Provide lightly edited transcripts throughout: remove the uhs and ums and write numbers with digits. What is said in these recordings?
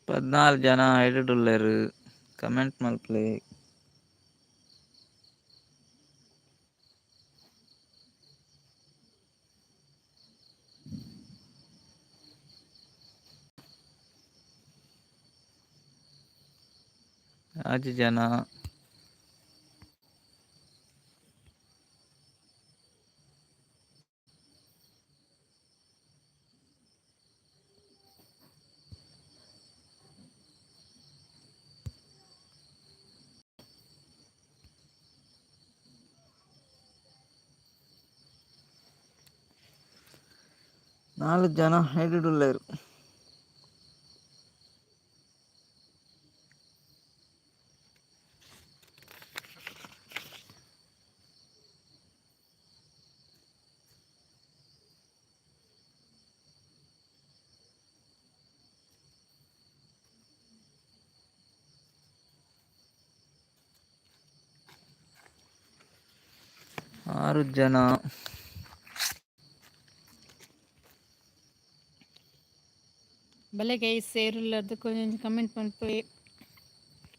14 ಜನ ಹಿಡಿದುಳ್ಳರು. ಕಮೆಂಟ್ ಮಲ್ಪ್ಲೆ. ಆಜು ಜನ 4 ಜನ ಹಿಡಿದುಳ್ಳರು. ಆರು ಜನ ಭಲೆ ಗೈಸ್ ಸೇರುಲ್ಲದು ಕೊಂಚ ಕಮೆಂಟ್ ಮನ್ಪೆ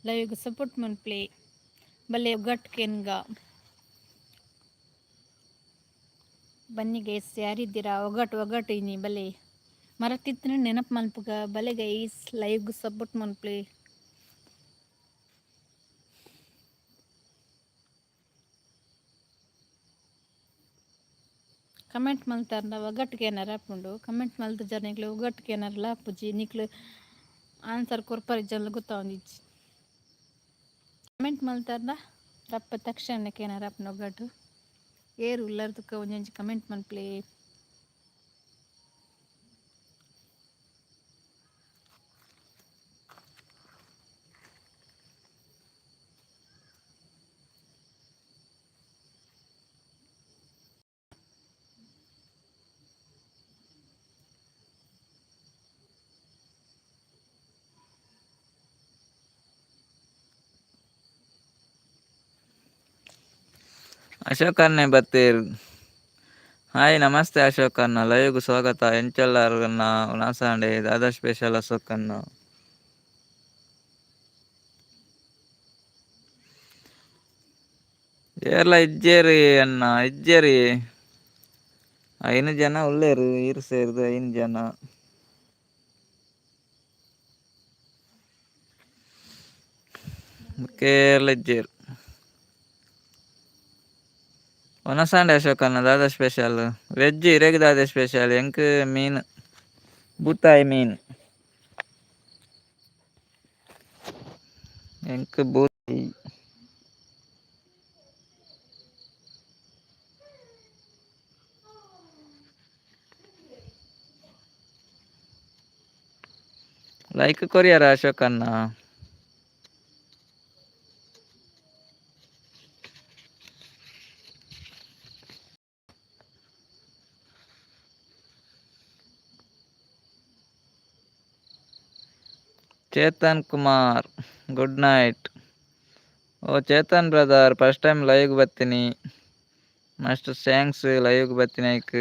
ಲೈವ್ಗೆ ಸಪೋರ್ಟ್ ಮನ್ಪ್ಲೆ ಭಲೆ ಒಗ್ಗಟ್ಟು ಕೆನ್ಗ ಬನ್ನಿ ಗೈಸ್ ಯಾರಿದ್ದೀರಾ ಒಗ್ಗಟ್ಟು ಇನಿ ಭಲೆ ಮರತಿತ್ತಿನ ನೆನಪು ಮನ್ಪುಗ ಭಲೆ ಗೈಸ್ ಲೈವ್ಗೆ ಸಪೋರ್ಟ್ ಮನ್ಪ್ಲೆ ಕಮೆಂಟ್ ಮಲ್ತಾರ ಒಗ್ಗಟ್ಟಿಗೆ ಏನಾರ ಹಾಕೊಂಡು ಕಮೆಂಟ್ ಮಲ್ತ ಜನಗಳು ಒಗ್ಗಟ್ಟಿಗೆ ಏನಾರ ಲಾಪುಜಿ ನಿಕ್ಲು ಆನ್ಸರ್ ಕೊರ್ಪರಿ ಜನ ಗೊತ್ತಾವಂದಿಜ್ಜಿ ಕಮೆಂಟ್ ಮಲ್ತಾರ ರಪ್ಪ ತಕ್ಷಣಕ್ಕೆ ಏನಾರ ಹಾಪನ ಒಗ್ಗಟ್ಟು ಏರು ಉಳ್ಳರ್ದಕ್ಕ ಒಂಜೊಂಜಿ ಕಮೆಂಟ್ ಮನ್ಪ್ಲೆ ಅಶೋಕ್ ಅನ್ನೇ ಬತ್ತೀರ್. ಹಾಯ್ ನಮಸ್ತೆ ಅಶೋಕ್ ಅನ್ನ ಲೈವ್ಗೆ ಸ್ವಾಗತ. ಎಂಚೆಲ್ಲರನ್ನ ಉನಾಸಂಡೆ ದಾದಾ ಸ್ಪೆಷಲ್ ಅಶೋಕ್ ಅನ್ನ. ಏರ್ಲ ಇಜ್ಜೇರಿ ಅನ್ನ ಇಜ್ಜೇರಿ 5 ಜನ ಉಳ್ಳೇರು ಈರು ಸೇರಿದು 5 ಜನ. ಕೇರಳ ಇಜ್ಜೇರು ಒನಸಾಂಡೆ ಅಶೋಕ್ ಅನ್ನ ದಾದಾ ಸ್ಪೆಷಲ್ ವೆಜ್ ಇರೇಗ ದಾದಾ ಸ್ಪೆಷಲ್ ಎಂಕ್ ಮೀನ್ ಬೂತಾಯಿ ಮೀನ್ ಎಂಕ್ ಬೂತಾಯಿ ಲೈಕ್ ಕೊರಿಯಾರ ಅಶೋಕ್ ಅನ್ನ. Chetan Kumar good night. ಓ ಚೇತನ್ ಬ್ರದರ್ ಫಸ್ಟ್ ಟೈಮ್ ಲೈವ್ಗೆ ಬರ್ತೀನಿ. ಮಸ್ಟ್ ಥ್ಯಾಂಕ್ಸ್ ಲೈವ್ಗೆ ಬರ್ತೀನಿ ಐಕ್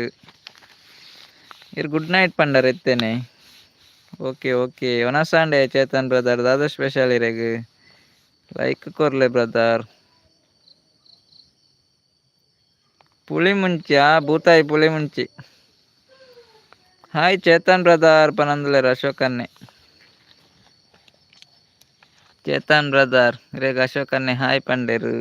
ಇರ್ ಗುಡ್ ನೈಟ್ ಪಂಡರ್ ಎತ್ತೇನೆ. ಓಕೆ ಓಕೆ ಒನಸಾಂಡೆ ಚೇತನ್ ಬ್ರದರ್ ದಾದಾ ಸ್ಪೆಷಲ್ ಇರೆಗ್ ಲೈಕ್ ಕೊರ್ಲೆ ಬ್ರದರ್. ಪುಳಿ ಮುಂಚಿ ಬೂತಾಯಿ ಪುಳಿ ಮುಂಚಿ. ಹಾಯ್ ಚೇತನ್ ಬ್ರದರ್ ಪನಂದುಲೇರ್ ಅಶೋಕ್ ಅನ್ನೆ. ಚೇತನ್ ಬ್ರದರ್ ಇರೆಗ್ ಅಶೋಕ್ ಅನ್ನೆ ಹಾಯ್ ಪಂಡೇರು.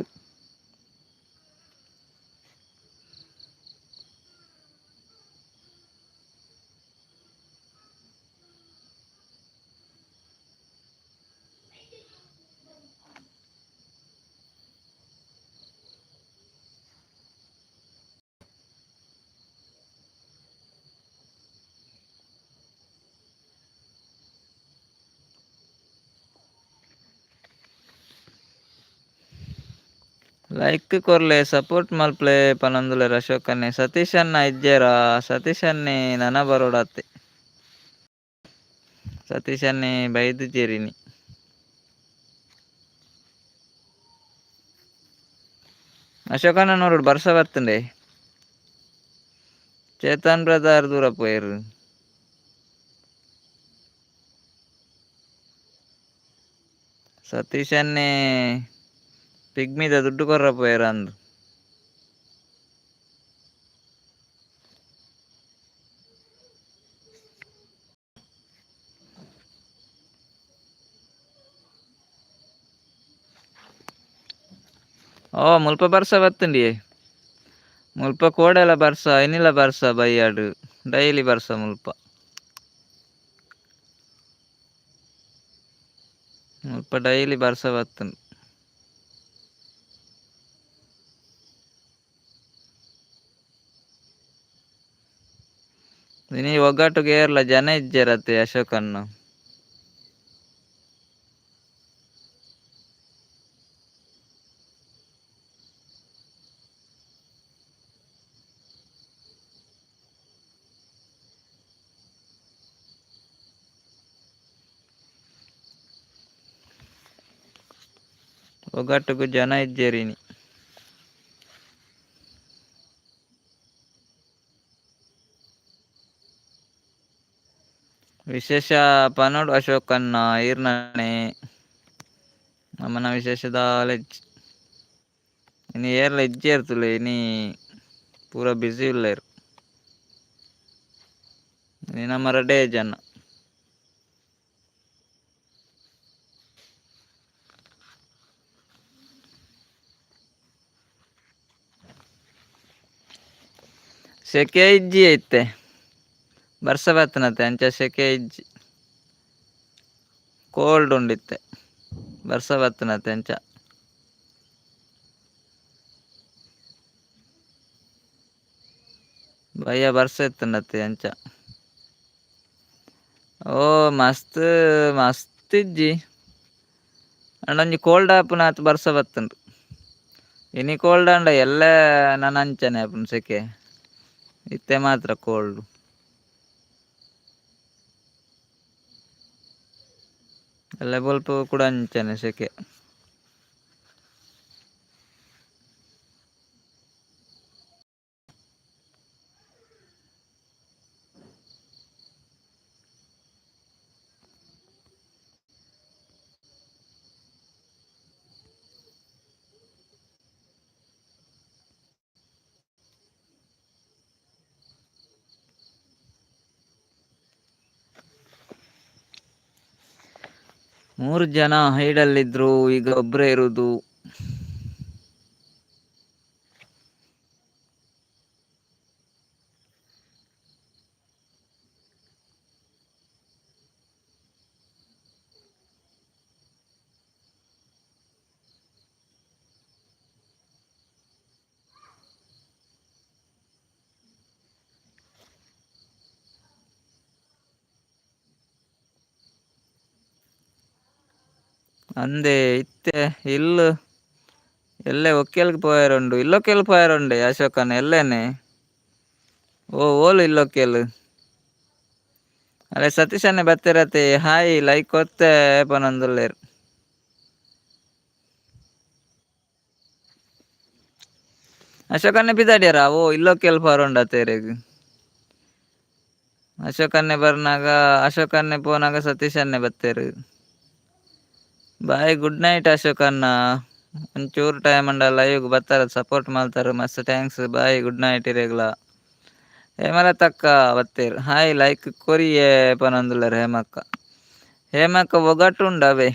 ಲೈಕ್ ಕೊರ್ಲೆ ಸಪೋರ್ಟ್ ಮಲ್ಪ್ಲೆ ಪನಂದುಲೇರ್ ಅಶೋಕ್ ಅನ್ನೆ. ಸತೀಶ್ ಅನ್ನ ಇಜ್ಜೇರ ಸತೀಶ್ ಅನ್ನೆ ನನ ಬರೋಡತ್ತೆ. ಸತೀಶ್ ಅನ್ನೆ ಬೈದು ಜೇರಿನಿ. ಅಶೋಕ್ ಅನ್ನ ನೋಡು ಬರ್ಸ ಬರ್ತಂಡೆ. ಚೇತನ್ ಬ್ರದರ್ ದೂರ ಪೋಯರು. ಸತೀಶನ್ನೇ ಪಿಗ್ಮಿದ ದುಡ್ಡು ಕೊರ್ರಪ್ಪೋಯರ ಅಂದು ಓ ಮುಲ್ಪ ಬರ್ಸ ಬತ್ತುಂಡಿ ಮುಲ್ಪ ಕೋಡೆಲ ಬರ್ಸ ಎನ್ನಿಲ ಬರ್ಸ ಬೈಯಾಡು ಡೈಲಿ ಬರ್ಸ ಮುಲ್ಪ ಡೈಲಿ ಬರ್ಸ ಬತ್ತುಂಡು ಇನಿ ಒಗ್ಗಟ್ಟುಗೆ ಏರ್ಲ ಜನ ಇಜ್ಜೆರತ್ತೆ ಅಶೋಕನ್ನು ಒಗ್ಗಟ್ಟುಗೂ ಜನ ಇಜ್ಜೆರಿನಿ ವಿಶೇಷ ಪನೋಡು ಅಶೋಕನ್ನ ಈರ್ನನೆ ನಮ್ಮನ ವಿಶೇಷದ ಲೆಜ್ ಇನಿ ಏರ್ಲ ಇಜ್ಜೇರ್ತುಲೆ ಇನಿ ಪೂರ ಬ್ಯುಸಿ ಉಲ್ಲೇರು ಇನಿ ನಮ್ಮರ ಡೇ ಜನ ಸೆಕೆ ಇಜ್ಜಿ ಐತೆ ಬರ್ಸ ಬತ್ತನತ್ತೆ ಅಂಚ ಸೆಕೆ ಇಜ್ಜಿ ಕೋಲ್ಡ್ ಉಂಡಿತ್ತೆ ಬರ್ಸ ಬತ್ತನತ್ತೆ ಅಂಚ ಭಯ್ಯ ಬರ್ಸ ಎತ್ತಂಡತ್ತೆ ಅಂಚ ಓ ಮಸ್ತ್ ಮಸ್ತ್ ಇಜ್ಜಿ ಅಂಡೊಂಜಿ ಕೋಲ್ಡ್ ಆಪುನ ಆತು ಬರ್ಸ ಬತ್ತುಂಡು ಇನಿ ಕೋಲ್ಡ್ ಅಂಡ ಎಲ್ಲ ನನ್ನ ಅಂಚನೆ ಆಪುಂಡು ಸೆಕೆ ಇತ್ತೆ ಮಾತ್ರ ಕೋಲ್ಡ್ ಎಲ್ಲ ಬೊಲ್ಪ ಕೂಡ ಅಂಚನೆ ಸೆಕೆ ಮೂರು ಜನ ಹೈಡಲ್ಲಿದ್ರು ಈಗ ಒಬ್ಬರೇ ಇರುವುದು ಅಂದೆ ಇತ್ತೆ ಇಲ್ಲು ಎಲ್ಲೆ ಒಕ್ಕೇಲ್ಗೆ ಪೋಯಾರುಂಡು ಇಲ್ಲೊಕ್ಕೇಲ್ ಪೋಯಾರುಂಡೆ ಅಶೋಕನ್ ಎಲ್ಲೇನೆ ಓಲು ಇಲ್ಲೊಕ್ಕೇಲು ಅಲ್ಲೇ ಸತೀಶನ್ನೇ ಬತ್ತಿರತ್ತೆ ಹಾಯ್ ಲೈಕ್ ಕೊತ್ತೆ ಪನೊಂದುಲ್ಲೇರು ಅಶೋಕನ್ನೇ ಬಿದಾಡ್ಯಾರ ಓ ಇಲ್ಲೊಕ್ಕೇಲ್ ಪಾರುಂಡ ತೇರೆಗ್ ಅಶೋಕನ್ನೇ ಬರ್ನಾಗ ಅಶೋಕನ್ನೇ ಪೋನಾಗ ಸತೀಶನ್ನೇ ಬತ್ತೇರು ಬಾಯ್ ಗುಡ್ ನೈಟ್ ಅಶೋಕನ್ನ ಒಂಚೂರು ಟೈಮ್ ಅಂಡ ಲೈವ್ ಬರ್ತಾರ ಸಪೋರ್ಟ್ ಮಾಡ್ತಾರೆ ಮಸ್ತ್ ಥ್ಯಾಂಕ್ಸ್ ಬಾಯ್ ಗುಡ್ ನೈಟ್ ಇರೆಗ್ಲ ಹೇಮಲ ತಕ್ಕ ಬತ್ತೇರು ಹಾಯ್ ಲೈಕ್ ಕೊರಿಯೇ ಪನೊಂದುಲ್ಲೇರು ಹೇಮಕ್ಕ ಒಗಟುಂಡವೆ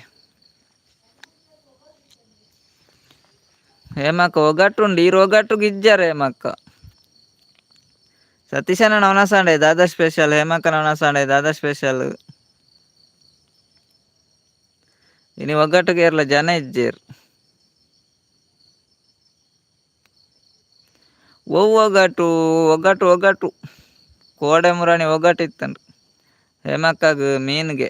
ಹೇಮಕ್ಕ ಒಗಟುಂಡು ಈರು ಒಗಟುಗೆ ಇಜ್ಜಾರ ಹೇಮಕ್ಕ ಸತೀಶನ ನವನಸಾಂಡೆ ದಾದಾ ಸ್ಪೆಷಲ್ ಹೇಮಕ್ಕ ನವನಸಾಂಡೆ ದಾದಾ ಸ್ಪೆಷಲ್ ಇನಿ ಒಗ್ಗಟ್ಟಿಗೆ ಇರ್ಲ ಜನ ಇಜ್ಜೇರು ಒಗ್ಗಟ್ಟು ಒಗ್ಗಟ್ಟು ಒಗ್ಗಟ್ಟು ಕೋಡೆ ಮುರಾಣಿ ಒಗ್ಗಟ್ಟು ಇತ್ತಂಡು ಹೇಮಕ್ಕಗ ಮೀನ್ಗೆ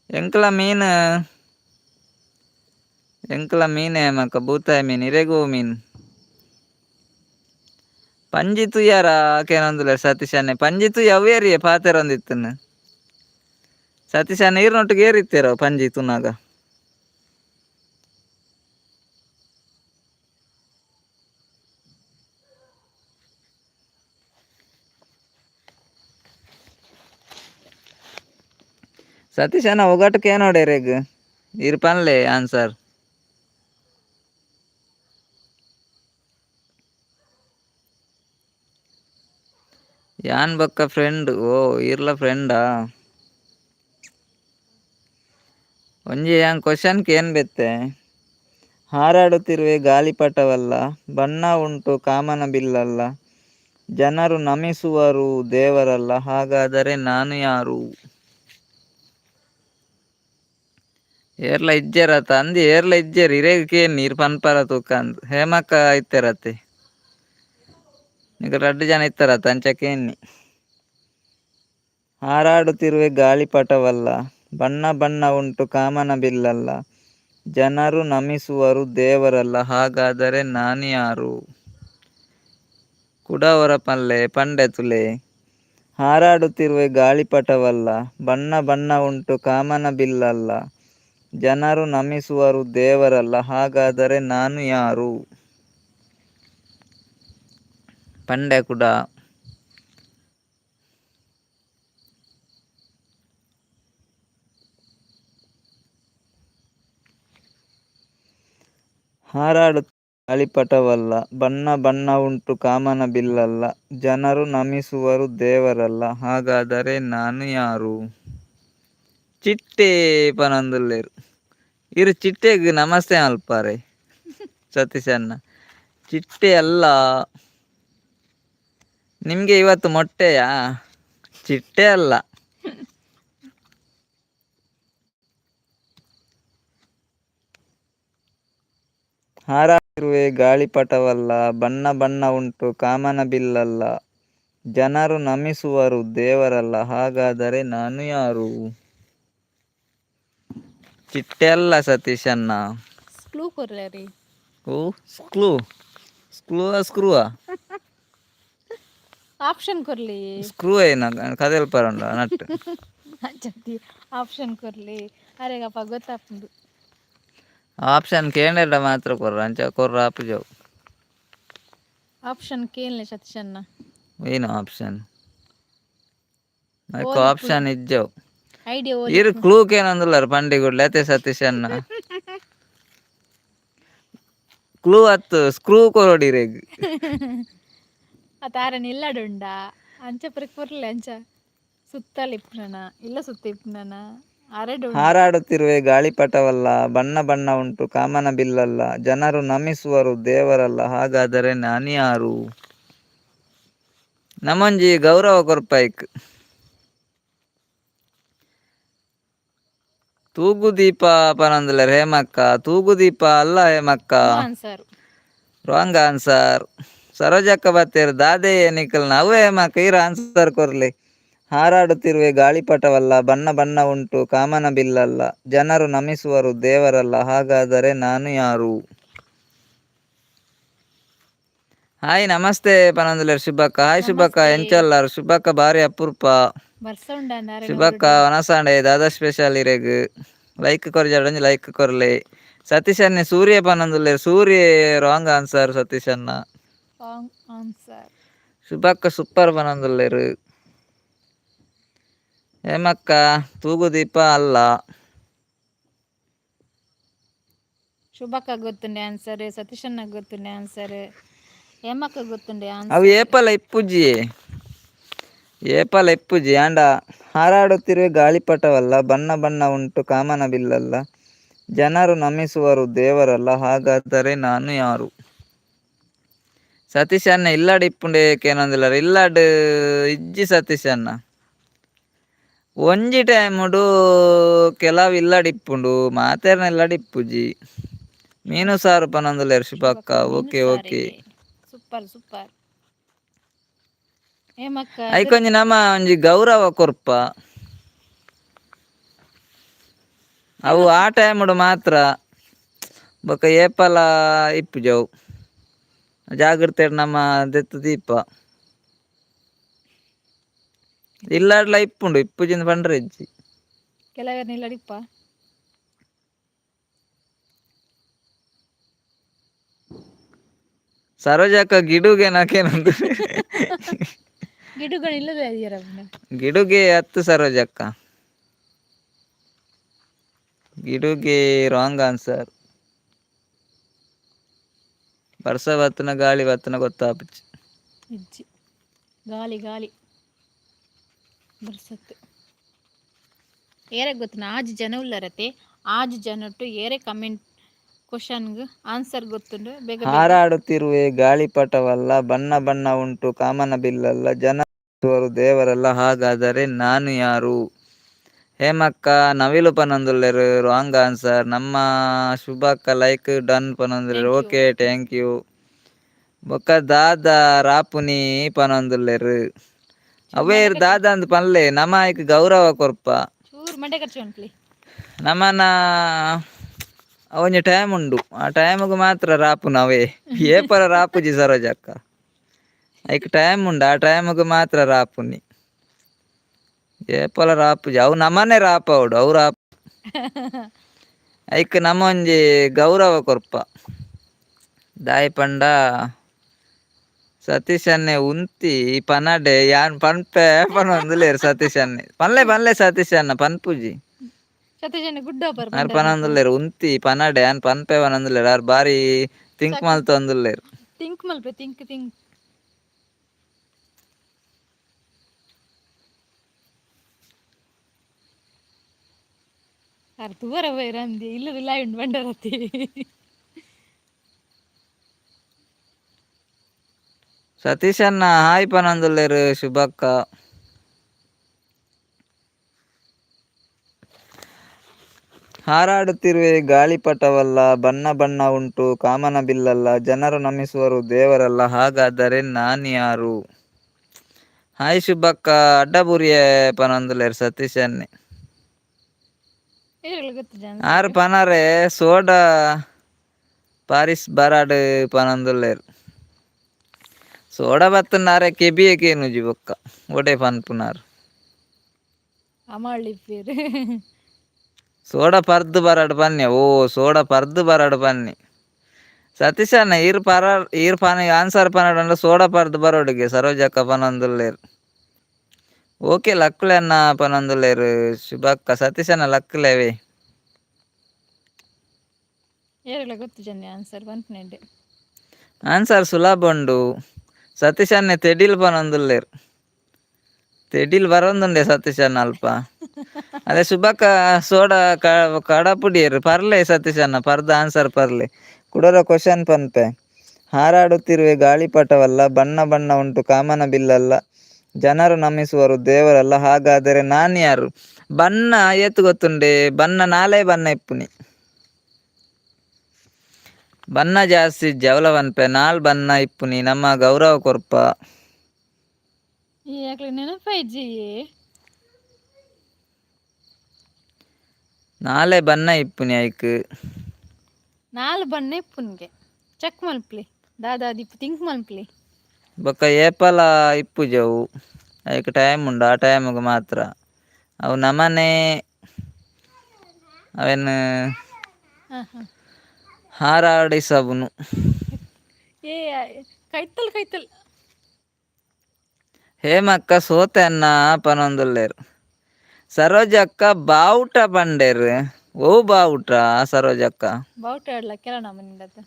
ಎಂಕ್ಲ ಮೀನ್ ಹೇಮಕ್ಕ ಬೂತಾಯಿ ಮೀನ್ ಇರೆಗು ಮೀನ್ ಪಂಜಿ ತುಯ್ಯಾರ ಕೇನೊಂದುಲೆ ಸತೀಶನ್ನೇ ಪಂಜಿ ತುಯ್ಯ ಅವೇರಿಯೇ ಪಾತೆರೊಂದಿತ್ತನ್ನು ಸತೀಶನ್ನ ಈರ್ನೊಟ್ಟಿಗೆ ಏರಿತ್ತೇರೋ ಪಂಜಿ ತುನಾಗ ಸತೀಶ್ ಅಣ್ಣ ಒಗಟಕ್ಕೆ ನೋಡ್ಯಾರೇಗ ಇರ್ ಪನ್ಲೆ ಆನ್ಸರ್ ಯಾನ್ ಬಕ್ಕ ಫ್ರೆಂಡ್ ಓ ಇರ್ಲ ಫ್ರೆಂಡಾ ಒಂಜಿ ಯಾನ್ ಕ್ವಶನ್ಗೆ ಏನ್ ಬೆತ್ತೆ ಹಾರಾಡುತ್ತಿರುವೆ ಗಾಳಿಪಟವಲ್ಲ ಬಣ್ಣ ಉಂಟು ಕಾಮನ ಬಿಲ್ಲಲ್ಲ ಜನರು ನಮಿಸುವರು ದೇವರಲ್ಲ ಹಾಗಾದರೆ ನಾನು ಯಾರು ಏರ್ಲ ಇಜ್ಜೆರತ ಅಂದಿ ಏರ್ಲ ಇಜ್ಜೆರ್ ಇರೇಗಕ್ಕೆ ನೀರ್ ಪನ್ಪರ ತೂಕಂದ್ ಹೇಮಕ್ಕ ಇತ್ತೆರತ್ತೆ ಈಗ 2 ಜನ ಇತ್ತಾರತ್ತ ಅಂಚಕ್ಕೇನಿ ಹಾರಾಡುತ್ತಿರುವೆ ಗಾಳಿಪಟವಲ್ಲ ಬಣ್ಣ ಬಣ್ಣ ಉಂಟು ಕಾಮನ ಬಿಲ್ಲಲ್ಲ ಜನರು ನಮಿಸುವರು ದೇವರಲ್ಲ ಹಾಗಾದರೆ ನಾನು ಯಾರು ಕುಡ ಹೊರಪಲ್ಲೆ ಪಂಡೆತುಲೆ ಹಾರಾಡುತ್ತಿರುವೆ ಗಾಳಿಪಟವಲ್ಲ ಬಣ್ಣ ಬಣ್ಣ ಉಂಟು ಕಾಮನ ಬಿಲ್ಲಲ್ಲ ಜನರು ನಮಿಸುವರು ದೇವರಲ್ಲ ಹಾಗಾದರೆ ನಾನು ಯಾರು ಪಂಡೆ ಕುಡ ಹಾರಾಡು ಗಾಳಿಪಟವಲ್ಲ ಬಣ್ಣ ಬಣ್ಣ ಉಂಟು ಕಾಮನ ಬಿಲ್ಲಲ್ಲ ಜನರು ನಮಿಸುವರು ದೇವರಲ್ಲ ಹಾಗಾದರೆ ನಾನು ಯಾರು ಚಿಟ್ಟೆ ಪನೊಂದುಲ್ಲೇರು ಇರು ಚಿಟ್ಟೆಗೆ ನಮಸ್ತೆ ಅಲ್ಪಾರೆ ಸತೀಶ್ ಅಣ್ಣ ಚಿಟ್ಟೆ ಅಲ್ಲ ನಿಮ್ಗೆ ಇವತ್ತು ಮೊಟ್ಟೆಯಾ ಚಿಟ್ಟೆ ಅಲ್ಲ ಹಾರಾಡಿರುವೆ ಗಾಳಿಪಟವಲ್ಲ ಬಣ್ಣ ಬಣ್ಣ ಉಂಟು ಕಾಮನ ಬಿಲ್ಲಲ್ಲ ಜನರು ನಮಿಸುವರು ದೇವರಲ್ಲ ಹಾಗಾದರೆ ನಾನು ಯಾರು ಚಿಟ್ಟೆ ಅಲ್ಲ ಸತೀಶ್ ಅಣ್ಣ ಕ್ಲೂ ಕೊರ್ಲೆ ರೀ ಓ ಸ್ಕ್ಲೂ ಸ್ಕ್ರೂ ಆಪ್ಷನ್ ಕೊರ್ಲಿ ಸ್ಕ್ರೂ ಏನ ಕದಲ್ ಪರಂಡ ನಟ್ ಅಂಚತ್ತಿ ಆಪ್ಷನ್ ಕೊರ್ಲಿ ಅರೆಗಪ್ಪ ಗೊತ್ತಾಪುಂಡು ಆಪ್ಷನ್ ಕೇಂದ್ರ ಮಾತ್ರ ಕೊರ್ರ ಅಂಚ ಕೊರ್ರ ಆಪು ಜಾವ್ ಆಪ್ಷನ್ ಕೇಳಲೆ ಸತೀಶಣ್ಣ ಏನು ಆಪ್ಷನ್ ಆಪ್ಷನ್ ಇಜ್ಜವ್ ಐಡಿಯಾ ಇರು ಕ್ಲೂ ಕೇನಂದುಲ್ಲಾರ ಪಂಡಿಗುಡ್ಲ ಅತೆ ಸತೀಶ್ ಅಣ್ಣ ಕ್ಲೂ ಅತ್ತು ಸ್ಕ್ರೂ ಕೊರಡಿರೆಗ್ ಅತಾರನ್ ಇಲ್ಲಡುಂಡ ಅಂಚ ಪರಕ್ ಕೊರ್ಲೆ ಅಂಚ ಸುತ್ತಲ್ ಇಪ್ಪುನನ ಇಲ್ಲ ಸುತ್ತ ಇಪ್ಪುನನ ಹಾರಾಡುತ್ತಿರುವೆ ಗಾಳಿಪಟವಲ್ಲ ಬಣ್ಣ ಬಣ್ಣ ಉಂಟು ಕಾಮನ ಬಿಲ್ಲಲ್ಲ ಜನರು ನಮಿಸುವರು ದೇವರಲ್ಲ ಹಾಗಾದರೆ ನಾನು ಯಾರು ನಮೊಂಜಿ ಗೌರವ ಕೊರ್ಪಾಯ್ಕ್ ತೂಗುದೀಪ ಪನಂದುಲರ್ ಹೇಮಕ್ಕ ತೂಗುದೀಪ ಅಲ್ಲ ಹೇಮಕ್ಕ ರಾಂಗ್ ಆನ್ಸರ್ ಸರೋಜಕ್ಕ ಬತ್ತೇರು ದಾದೆ ನಿಕಲ್ ನಾವು ಹೇಮಕ್ಕ ಇರ ಆನ್ಸರ್ ಕೊರ್ಲಿ ಹಾರಾಡುತ್ತಿರುವೆ ಗಾಳಿಪಟವಲ್ಲ ಬಣ್ಣ ಬಣ್ಣ ಉಂಟು ಕಾಮನ ಬಿಲ್ಲಲ್ಲ ಜನರು ನಮಿಸುವರು ದೇವರಲ್ಲ ಹಾಗಾದರೆ ನಾನು ಯಾರು ಹಾಯ್ ನಮಸ್ತೆ ಪನಂದುಲರ್ ಶುಭಕ್ಕ ಹಾಯ್ ಶುಭಕ್ಕ ಎಂಚಲ್ಲಾರು ಶುಭಕ್ಕ ಬಾರಿ ಅಪೂರ್ಪ ಶುಭಕ್ಕ ವನಸಾಂಡೆ ದಾದಾ ಸ್ಪೆಷಲ್ ಇರೆಗ್ ಲೈಕ್ ಕೊರ್ಜಾಡೊಂಜಿ ಲೈಕ್ ಕೊರ್ಲೆ ಸತೀಶ್ ಅಣ್ಣ ಸೂರ್ಯ ಪನಂದುಲ್ಲೇರ್ ಸೂರ್ಯ ರಾಂಗ್ ಆನ್ಸರ್ ಸತೀಶ್ ಅಣ್ಣ ಶುಭಕ್ಕ ಸೂಪರ್ ಪನಂದುಲ್ಲೇರು ಹೇಮಕ್ಕ ತೂಗುದೀಪ ಅಲ್ಲ ಶುಭಕ್ಕ ಗೊತ್ತುಂಡೆ ಆನ್ಸರ್ ಸತೀಶಣ್ಣ ಗೊತ್ತುಂಡೆ ಆನ್ಸರ್ ಹೇಮಕ್ಕ ಗೊತ್ತುಂಡೆ ಅವು ಆನ್ಸರ್ ಏಪಲ ಇಪ್ಪುಜಿ ಆಂಡ ಹಾರಾಡುತ್ತಿರುವೆ ಗಾಳಿಪಟವಲ್ಲ ಬಣ್ಣ ಬಣ್ಣ ಉಂಟು ಕಾಮನ ಬಿಲ್ಲಲ್ಲ ಜನರು ನಮಿಸುವರು ದೇವರಲ್ಲ ಹಾಗಾದರೆ ನಾನು ಯಾರು ಸತೀಶ್ ಅಣ್ಣ ಇಲ್ಲಾಡ್ ಇಪ್ಪುಂಡೆ ಕೇನೊಂದಿಲ್ಲ ಇಲ್ಲಾಡ್ ಇಜ್ಜಿ ಸತೀಶ್ ಅಣ್ಣ ಒಂಜಿ ಟೈಮುಡು ಕೆಲವು ಇಲ್ಲಾಡ್ ಇಪ್ಪುಂಡು ಮಾತೆರ್ನ ಇಲ್ಲಾಡ್ ಇಪ್ಪುಜಿ ಮೀನು ಸಾರು ಪನೊಂದುಲ್ಲೇರ್ ಶುಭಕ್ಕ ಓಕೆ ಓಕೆ ಸೂಪರ್ ಸೂಪರ್ ಹೇಮಕ್ಕ ಐಕೊಂಜಿ ನಮ ಒಂಜಿ ಗೌರವ ಕೊರ್ಪ ಅವು ಆ ಟೈಮುಡು ಮಾತ್ರ ಬೊಕ ಏಪಲ ಇಪ್ಪುಜವು ಜಾಗ್ರತೆ ನಮ್ಮ ದೆತ್ತು ದೀಪ ಇಲ್ಲಾಡ್ಲ ಇಪ್ಪುಂಡು ಇಪ್ಪುಜಿಂದ ಪಂಡ್ರೆ ಇಜ್ಜಿ ಕೆಲವರ್ನ ಇಲ್ಲಡಿಪ್ಪ ಸರೋಜಕ್ಕ ಗಿಡುಗೆ ನಾಕೇನಂದು ಗಿಡುಗಳು ಇಲ್ಲದೆ ಗಿಡುಗೆ 10 ಸರೋಜಕ್ಕ ಗಿಡುಗೆ ರಾಂಗ್ ಆನ್ಸರ್. ವರ್ಷ ಬತ್ತನ ಗಾಳಿ ಬತ್ತನ ಗೊತ್ತಾಪುಚ್ಚಿ. ಇಜ್ಜಿ ಗಾಳಿ ಗಾಳಿ ಬರ್ಸತ್ತು ಏರೆ ಗೊತ್ತನ ಆಜ್ ಜನ ಉಳ್ಳರತೆ ಆಜ್ ಜನಟ್ಟು ಏರೆ ಕಮೆಂಟ್ ಕ್ವಶನ್ಗೆ ಆನ್ಸರ್ ಗೊತ್ತುಂಡು ಬೇಗ ಬೇಗ ಹಾರಾಡುತ್ತಿರುವೆ ಗಾಳಿಪಟವಲ್ಲ, ಬಣ್ಣ ಬಣ್ಣ ಉಂಟು ಕಾಮನ ಬಿಲ್ಲಲ್ಲ, ಜನ ದೇವರಲ್ಲ, ಹಾಗಾದರೆ ನಾನು ಯಾರು? ಹೇಮಕ್ಕ ನವಿಲು ಪನೊಂದುಲ್ಲೆರ್ ರಾಂಗ್ ಆನ್ಸರ್. ನಮ್ಮ ಶುಭಕ್ಕ ಲೈಕ್ ಡನ್ ಪನೊಂದುಲ್ಲೆರ್. Thank you okay thank you. ಬೊಕ್ಕ ದಾದ ರಾಪುನಿ ಪನೊಂದುಲ್ಲೆರ್. ಅವೇರ್ ದಾದ ಅಂದ್ ಪನ್ಲೆ ನಮ ಐಕ್ ಗೌರವ ಕೊರ್ಪ. ಚೂರು ಮಂಡೆ ಖರ್ಚು ಉಂಟ್ಲಿ ನಮನ ಒಂಜಿ ಟೈಮ್ ಉಂಡು, ಆ ಟೈಮ್ಗ್ ಮಾತ್ರ ರಾಪುನ ಅವೇ ಏಪರ ರಾಪುಜಿ ಸರೋಜಕ್ಕ. ಐಕ್ ಟೈಮ್ ಉಂಡು, ಆ ಟೈಮ್ಗ್ ಮಾತ್ರ ರಾಪುನಿ ಏಪಲ ರಾಪುಜಿ. ಅವು ನಮನೆ ರಾಪವುಡು, ಅವು ರಾಪ ಐಕ್ ನಮ ಒಂಜಿ ಗೌರವ ಕೊರ್ಪ. ದಾಯ್ ಪಂಡ ಸತೀಶ್ ಅನ್ನೆ ಉಂತಿ ಪನಡೆ ಯಾನ್ ಪನ್ಪೆ ಪನೊಂದುಲ್ಲೆರ್ ಸತೀಶ್ ಅನ್ನೆ. ಪನ್ಲೆ ಪನ್ಲೆ ಸತೀಶ್ ಅನ್ನ ಪನ್ಪುಜಿ ಸತೀಶಣ್ಣ ಗುಡ್ಡ ಬರ್ ಆರ್ ಪನೊಂದುಲ್ಲೆರ್ ಉಂತಿ ಪನಡೆ ಯಾನ್ ಪನ್ಪೆ ಪನೊಂದುಲ್ಲೆರ್. ಆರ್ ಬಾರಿ ತಿಂಕ್ ಮಲ್ತೊಂದುಲ್ಲೆರ್. ತಿಂಕ್ ಮಲ್ಪೆ ತಿಂಕ್ ತಿಂಕ್ ಆರ್ ತೂವರ ಬೈರಂದಿ ಇಲ್ಲದಿಲ್ಲ ಉಂಡು ಬಂಡರತಿ ಸತೀಶ್ ಅನ್ನ ಹಾಯ್ ಪನೊಂದುಲ್ಲೆರ್ ಶುಭಕ್ಕ. ಹಾರಾಡುತ್ತಿರುವೆ ಗಾಳಿಪಟವಲ್ಲ, ಬಣ್ಣ ಬಣ್ಣ ಉಂಟು ಕಾಮನ ಬಿಲ್ಲಲ್ಲ, ಜನರು ನಮಿಸುವರು ದೇವರಲ್ಲ, ಹಾಗಾದರೆ ನಾನ್ಯಾರು? ಹಾಯ್ ಶುಭಕ್ಕ ಅಡ್ಡಬುರಿಯೆ ಪನೊಂದುಲ್ಲೆರ್ ಸತೀಶ್ ಅನ್ನೆ. ಗೊತ್ತು ಜನ ಆರು ಪನರೆ ಸೋಡಾ ಪಾರಿಸ್ ಬರಾಡ್ ಪನೊಂದುಲ್ಲೆರ್. ಸೋಡಾ ಬತ್ತನಾರೆ ಕೆಬಿಯೆ ಕೇನುಜಿ ಬೊಕ್ಕ ಒಡೆ ಪನ್ಪುನಾರ್. ಅಮಾಳಿ ಪೇರು ಸೋಡಾ ಪರ್ದು ಬರಾಡ್ ಪನ್ನೆ. ಓ ಸೋಡಾ ಪರ್ದು ಬರಾಡ್ ಪನ್ನೆ ಸತೀಶ್ ಅನ್ನ ಈರ್ ಪನ ಆನ್ಸರ್ ಪನಡ ಸೋಡಾ ಪರ್ದು ಬರೋಡಿಗೆ ಸರೋಜಕ್ಕ ಪನೊಂದುಲ್ಲೆರ್. ಓಕೆ ಲಕ್ಲೆ ಅನ್ನ ಪನೊಂದುಲ್ಲೆರ್ ಶುಭಕ್ಕ. ಸತೀಶ್ ಅನ್ನ ಲಕ್ಲೆವೆ. ಏರೆಲ್ಲ ಗೊತ್ತು ಜನ ಆನ್ಸರ್ ಪನ್ಪುನೆಡ್ಡೆ. ಆನ್ಸರ್ ಸುಲಭ ಉಂಡು. ಸತೀಶ್ ಅನ್ನೆ ತೆಡಿಲ್ ಪನೊಂದುಲ್ಲೆರ್. ತೆಡಿಲ್ ಬರೊಂದುಂಡೆ ಸತೀಶ್ ಅನ್ನ ಅಲ್ಪ. ಅದೇ ಶುಭಕ್ಕ ಸೋಡಾ ಕಡಪುಡಿಯರ್ ಪರ್ಲೆ ಸತೀಶ್ ಅನ್ನ ಪರ್ದ ಆನ್ಸರ್ ಪರ್ಲೆ ಕುಡರ ಕ್ವಶನ್ ಪನ್ಪೆ. ಹಾರಾಡುತ್ತಿರುವೆ ಗಾಳಿಪಟವಲ್ಲ, ಬಣ್ಣ ಬಣ್ಣ ಉಂಟು ಕಾಮನ ಬಿಲ್ಲಲ್ಲ, ಜನರು ನಮಿಸುವರು ದೇವರಲ್ಲ, ಹಾಗಾದರೆ ನಾನ್ ಯಾರು? ಬಣ್ಣ ಏತ್ ಗೊತ್ತುಂಡೆ? ಬಣ್ಣ ನಾಲೆ ಬಣ್ಣ ಇಪ್ಪುನಿ. ಬಣ್ಣ ಜಾಸ್ತಿ ಜವಲ ಪನ್ಪೆ ನಾಲ್ ಬಣ್ಣ ಇಪ್ಪುನಿ ನಮ್ಮ ಗೌರವ ಕೊರ್ಪ. ಯಾಕ್ಲೆ ನೆನಪಾಯ್ಜಿ ನಾಲೆ ಬಣ್ಣ ಇಪ್ಪುನಿ ಐಕ್ ನಾಲ್ ಬಣ್ಣ ಇಪ್ಪುನ್ಗೆ ಚೆಕ್ ಮಲ್ಪ್ಲಿ ದಾದಾ ದಿಪ್ಪು ತಿಂಕ್ ಮಲ್ಪ್ಲಿ. ಬೊಕ್ಕ ಏಪಲ ಇಪ್ಪುಜವು ಐಕ್ ಟೈಮ್ ಉಂಡು, ಆ ಟೈಮ್ಗ್ ಮಾತ್ರ. ಅವು ನಮನೆ ಅವೆನ್ ಹಾರಾಡಿಸವುನು. ಏ ಕೈತಲ್ ಕೈತಲ್ ಹೇಮಕ್ಕ ಸೋತೆ ಅನ್ನ ಪನೊಂದುಲ್ಲೆರ್. ಸರೋಜಕ್ಕ ಬಾವುಟ ಬಂಡೆರ್. ಓ ಬಾವುಟ ಸರೋಜಕ್ಕ ಬಾವುಟ ಆಡ್ಲ ಕೆಲ ನಮ್ಮನಿಂದದ.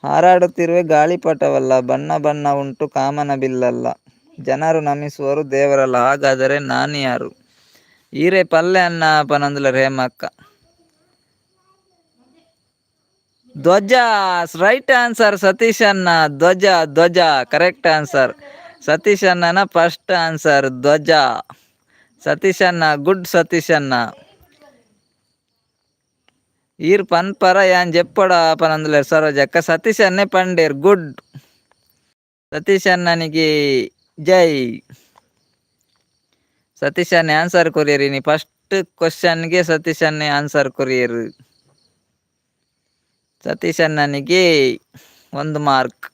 ಹಾರಾಡುತ್ತಿರುವೆ ಗಾಳಿಪಟವಲ್ಲ, ಬಣ್ಣ ಬಣ್ಣ ಉಂಟು ಕಾಮನ ಬಿಲ್ಲಲ್ಲ, ಜನರು ನಮಿಸುವರು ದೇವರಲ್ಲ, ಹಾಗಾದರೆ ನಾನು ಯಾರು? ಈರೆ ಪಲ್ಲೆ ಅನ್ನ ಪನೊಂದುಲ್ಲೆರ್ ಹೇಮಕ್ಕ. ಧ್ವಜ ರೈಟ್ ಆನ್ಸರ್ ಸತೀಶ್ ಅನ್ನ. ಧ್ವಜ ಧ್ವಜ ಕರೆಕ್ಟ್ ಆನ್ಸರ್. ಸತೀಶ್ ಅನ್ನನ ಫಸ್ಟ್ ಆನ್ಸರ್ ಧ್ವಜ. ಸತೀಶ್ ಅನ್ನ ಗುಡ್ ಸತೀಶ್ ಅನ್ನ. ಈರ್ ಪನ್ಪರ ಯಾನ್ ಜೆಪ್ಪಡ ಪನೊಂದುಲ್ಲೆರ್ ಸರೋಜಕ್ಕ. ಸತೀಶ್ ಅನ್ನೆ ಪಂಡೇರ್ ಗುಡ್. ಸತೀಶ್ ಅನ್ನನಿಗೆ ಜೈ. ಸತೀಶ್ ಅನ್ನೆ ಆನ್ಸರ್ ಕೊರಿಯರ್. ಇನಿ ಫಸ್ಟ್ ಕ್ವಶನ್ಗೆ ಸತೀಶ್ ಅನ್ನೆ ಆನ್ಸರ್ ಕೊರಿಯರ್. ಸತೀಶ್ ಅಣ್ಣನಿಗೆ 1 ಮಾರ್ಕ್.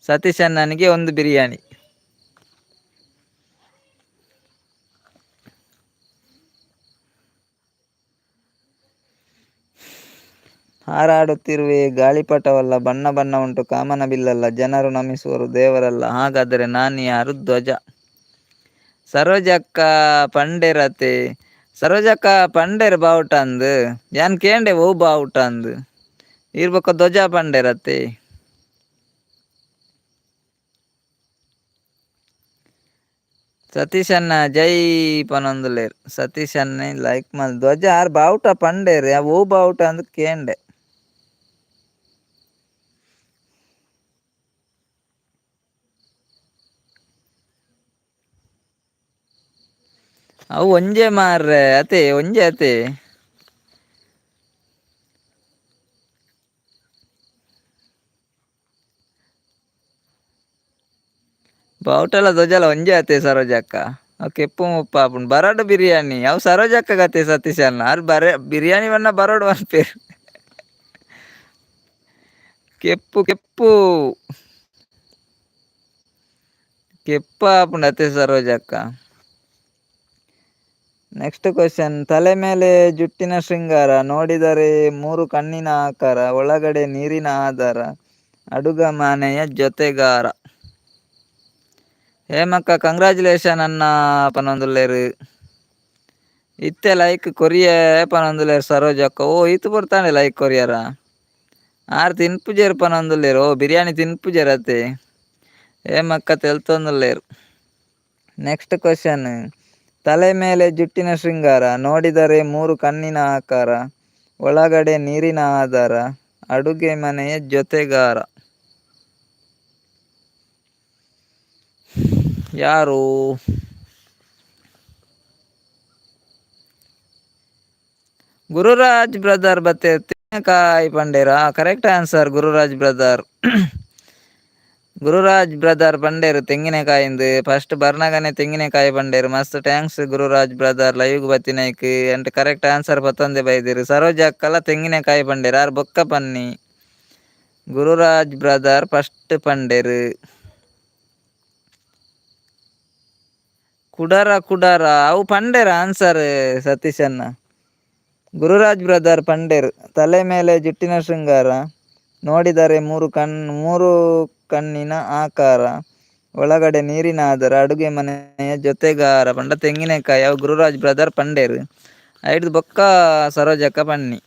ಸತೀಶ್ ಅಣ್ಣನಿಗೆ 1 ಬಿರಿಯಾನಿ. ಹಾರಾಡುತ್ತಿರುವೆ ಗಾಳಿಪಟವಲ್ಲ, ಬಣ್ಣ ಬಣ್ಣ ಉಂಟು ಕಾಮನ ಬಿಲ್ಲಲ್ಲ, ಜನರು ನಮಿಸುವರು ದೇವರಲ್ಲ, ಹಾಗಾದರೆ ನಾನು ಯಾರು? ಧ್ವಜ. ಸರೋಜಕ್ಕ ಪಂಡೆರತೆ ಸರೋಜಕ್ಕ ಪಂಡೇರ್ ಬಾವುಟ ಅಂದು ಯಾನ್ ಕೇಂಡೆ ಓ ಬಾವುಟ ಅಂದು ಇರ್ಬೇಕು ಧ್ವಜ ಪಂಡೇರ್ ಅತ್ತೆ ಸತೀಶ್ ಅಣ್ಣ ಜೈ ಪನೊಂದುಲೇರ್ ಸತೀಶ್ ಅಣ್ಣ ಲೈಕ್ ಮಲ್ ಧ್ವಜ ಆರ್ ಬಾವುಟ ಪಂಡೇರ್ ಓ ಬಾವುಟ ಅಂದ್ ಕೇಂಡೆ ಅವು ಒಂಜೆ ಮಾರ್ರೆ ಅತೆ ಒಂಜೆ ಅತೆ ಬಾವುಟಲ ಧ್ವಜಲ ಒಂಜೆ ಅತೆ ಸರೋಜಕ್ಕ ಅವು ಕೆಪ್ಪು ಮುಪ್ಪ ಆಪುಂಡು ಬರಡ್ ಬಿರಿಯಾನಿ ಅವು ಸರೋಜಕ್ಕ ಗತೆ ಸತೀಶ್ ಅಣ್ಣ ಆರ್ ಬಿರಿಯಾನಿ ಬಣ್ಣ ಬರೋಡು ಅನ್ಪೇರು ಕೆಪ್ಪು ಕೆಪ್ಪು ಕೆಪ್ಪ ಆಪುಂಡು ಅತೆ ಸರೋಜಕ್ಕ. ನೆಕ್ಸ್ಟ್ ಕ್ವಶನ್ ತಲೆ ಮೇಲೆ ಜುಟ್ಟಿನ ಶೃಂಗಾರ ನೋಡಿದರೆ 3 ಕಣ್ಣಿನ ಆಕಾರ ಒಳಗಡೆ ನೀರಿನ ಆಧಾರ ಅಡುಗ ಮನೆಯ ಜೊತೆಗಾರ. ಹೇಮಕ್ಕ ಕಂಗ್ರಾಚುಲೇಷನ್ ಅನ್ನ ಪನೊಂದುಲ್ಲೇರು ಇತ್ತೆ ಲೈಕ್ ಕೊರಿಯ ಪನೊಂದುಲ್ಲೇರು ಸರೋಜಕ್ಕ ಓ ಇತ್ತು ಬರ್ತಾನೆ ಲೈಕ್ ಕೊರಿಯರ ಆರು ತಿನ್ಪುಜೇರು ಪನೊಂದುಲ್ಲೇರು ಓ ಬಿರಿಯಾನಿ ತಿನ್ಪುಜೇರು ಅತ್ತೆ ಹೇಮಕ್ಕ ತೆಲ್ತೊಂದುಲ್ಲೇರು. ನೆಕ್ಸ್ಟ್ ಕ್ವಶನ್ ತಲೆ ಮೇಲೆ ಜುಟ್ಟಿನ ಶೃಂಗಾರ ನೋಡಿದರೆ 3 ಕಣ್ಣಿನ ಆಕಾರ ಒಳಗಡೆ ನೀರಿನ ಆಧಾರ ಅಡುಗೆ ಮನೆಯ ಜೊತೆಗಾರ. ಯಾರು? ಗುರುರಾಜ್ ಬ್ರದರ್ ಬತ್ತೆ ತೆಂಗಿನಕಾಯಿ ಪಂಡೇರ correct answer Gururaj brother. Gururaj brother ಪಂಡೇರು ತೆಂಗಿನಕಾಯಿಂದು ಫಸ್ಟ್ ಬರ್ನಗನೆ ತೆಂಗಿನಕಾಯಿ ಪಂಡೇರು ಮಸ್ತ್ ಥ್ಯಾಂಕ್ಸ್ ಗುರುರಾಜ್ ಬ್ರದರ್ ಲೈವ್ಗೆ ಬತ್ತಿನೈಕ್ ಎಂಟ್ ಕರೆಕ್ಟ್ ಆನ್ಸರ್ ಪತ್ತೊಂದೆ ಬೈದಿರು. ಸರೋಜ ಅಕ್ಕಲ ತೆಂಗಿನಕಾಯಿ ಪಂಡೇರು ಆರ್ ಬೊಕ್ಕ ಪನ್ನಿ ಗುರುರಾಜ್ ಬ್ರದರ್ ಫಸ್ಟ್ ಪಂಡೇರು. ಕುಡರ ಅವು ಪಂಡೇರ ಆನ್ಸರ್ ಸತೀಶ್ ಅಣ್ಣ. ಗುರುರಾಜ್ ಬ್ರದರ್ ಪಂಡೇರು ತಲೆ ಮೇಲೆ ಜುಟ್ಟಿನ ಶೃಂಗಾರ ನೋಡಿದರೆ 3 ಕಣ್ಣಿನ ಆಕಾರ ಒಳಗಡೆ ನೀರಿನ ಆಧಾರ ಅಡುಗೆ ಮನೆಯ ಜೊತೆಗಾರ ಪಂಡ ತೆಂಗಿನಕಾಯಿ ಅವು ಗುರುರಾಜ್ ಬ್ರದರ್ ಪಂಡೇರು ಐದು ಬೊಕ್ಕ ಸರೋಜಕ್ಕ ಪನ್ನಿ.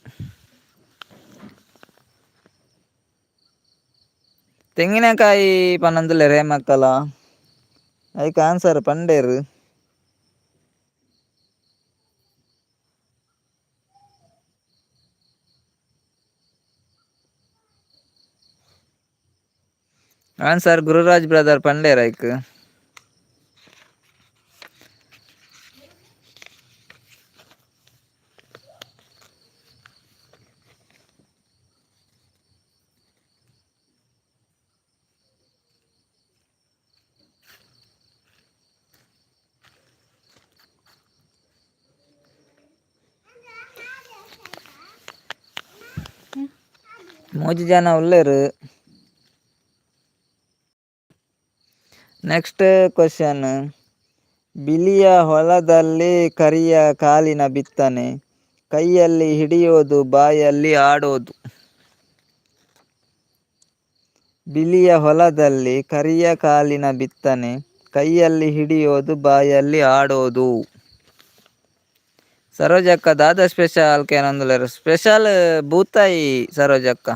ತೆಂಗಿನಕಾಯಿ ಪನ್ನೊಂದುಲ್ಲೆ ರೇಮಕ್ಕಲ ಐಕ್ ಆನ್ಸರ್ ಪಂಡೇರು. ಆನ್ಸರ್ ಗುರುರಾಜ್ ಬ್ರದರ್ ಪಂಡೇರ್ ಐಕ್. ಮೂಜಿ ಜನ ಉಳ್ಳೇರು. ನೆಕ್ಸ್ಟ್ ಕ್ವಶನ್ ಬಿಳಿಯ ಹೊಲದಲ್ಲಿ ಕರಿಯ ಕಾಳಿನ ಬಿತ್ತನೆ ಕೈಯಲ್ಲಿ ಹಿಡಿಯೋದು ಬಾಯಲ್ಲಿ ಆಡೋದು. ಬಿಳಿಯ ಹೊಲದಲ್ಲಿ ಕರಿಯ ಕಾಳಿನ ಬಿತ್ತನೆ ಕೈಯಲ್ಲಿ ಹಿಡಿಯೋದು ಬಾಯಲ್ಲಿ ಆಡೋದು. ಸರೋಜಕ್ಕ ದಾದ ಸ್ಪೆಷಲ್ ಕೇನೊಂದುಲ್ಲೇರು ಸ್ಪೆಷಲ್ ಬೂತಾಯಿ ಸರೋಜಕ್ಕ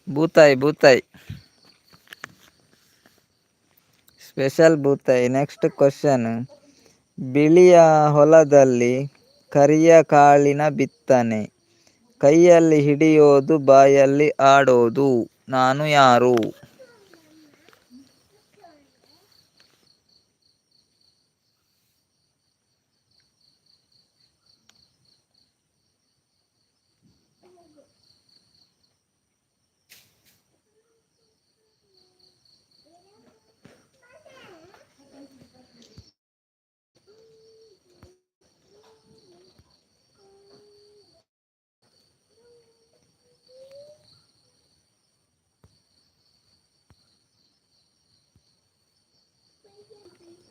ಬೂತಾಯಿ ಸ್ಪೆಷಲ್ ಬೂತಾಯಿ. ನೆಕ್ಸ್ಟ್ ಕ್ವಶನ್ ಬಿಳಿಯ ಹೊಲದಲ್ಲಿ ಕರಿಯ ಕಾಳಿನ ಬಿತ್ತನೆ ಕೈಯಲ್ಲಿ ಹಿಡಿಯೋದು ಬಾಯಲ್ಲಿ ಆಡೋದು ನಾನು ಯಾರು?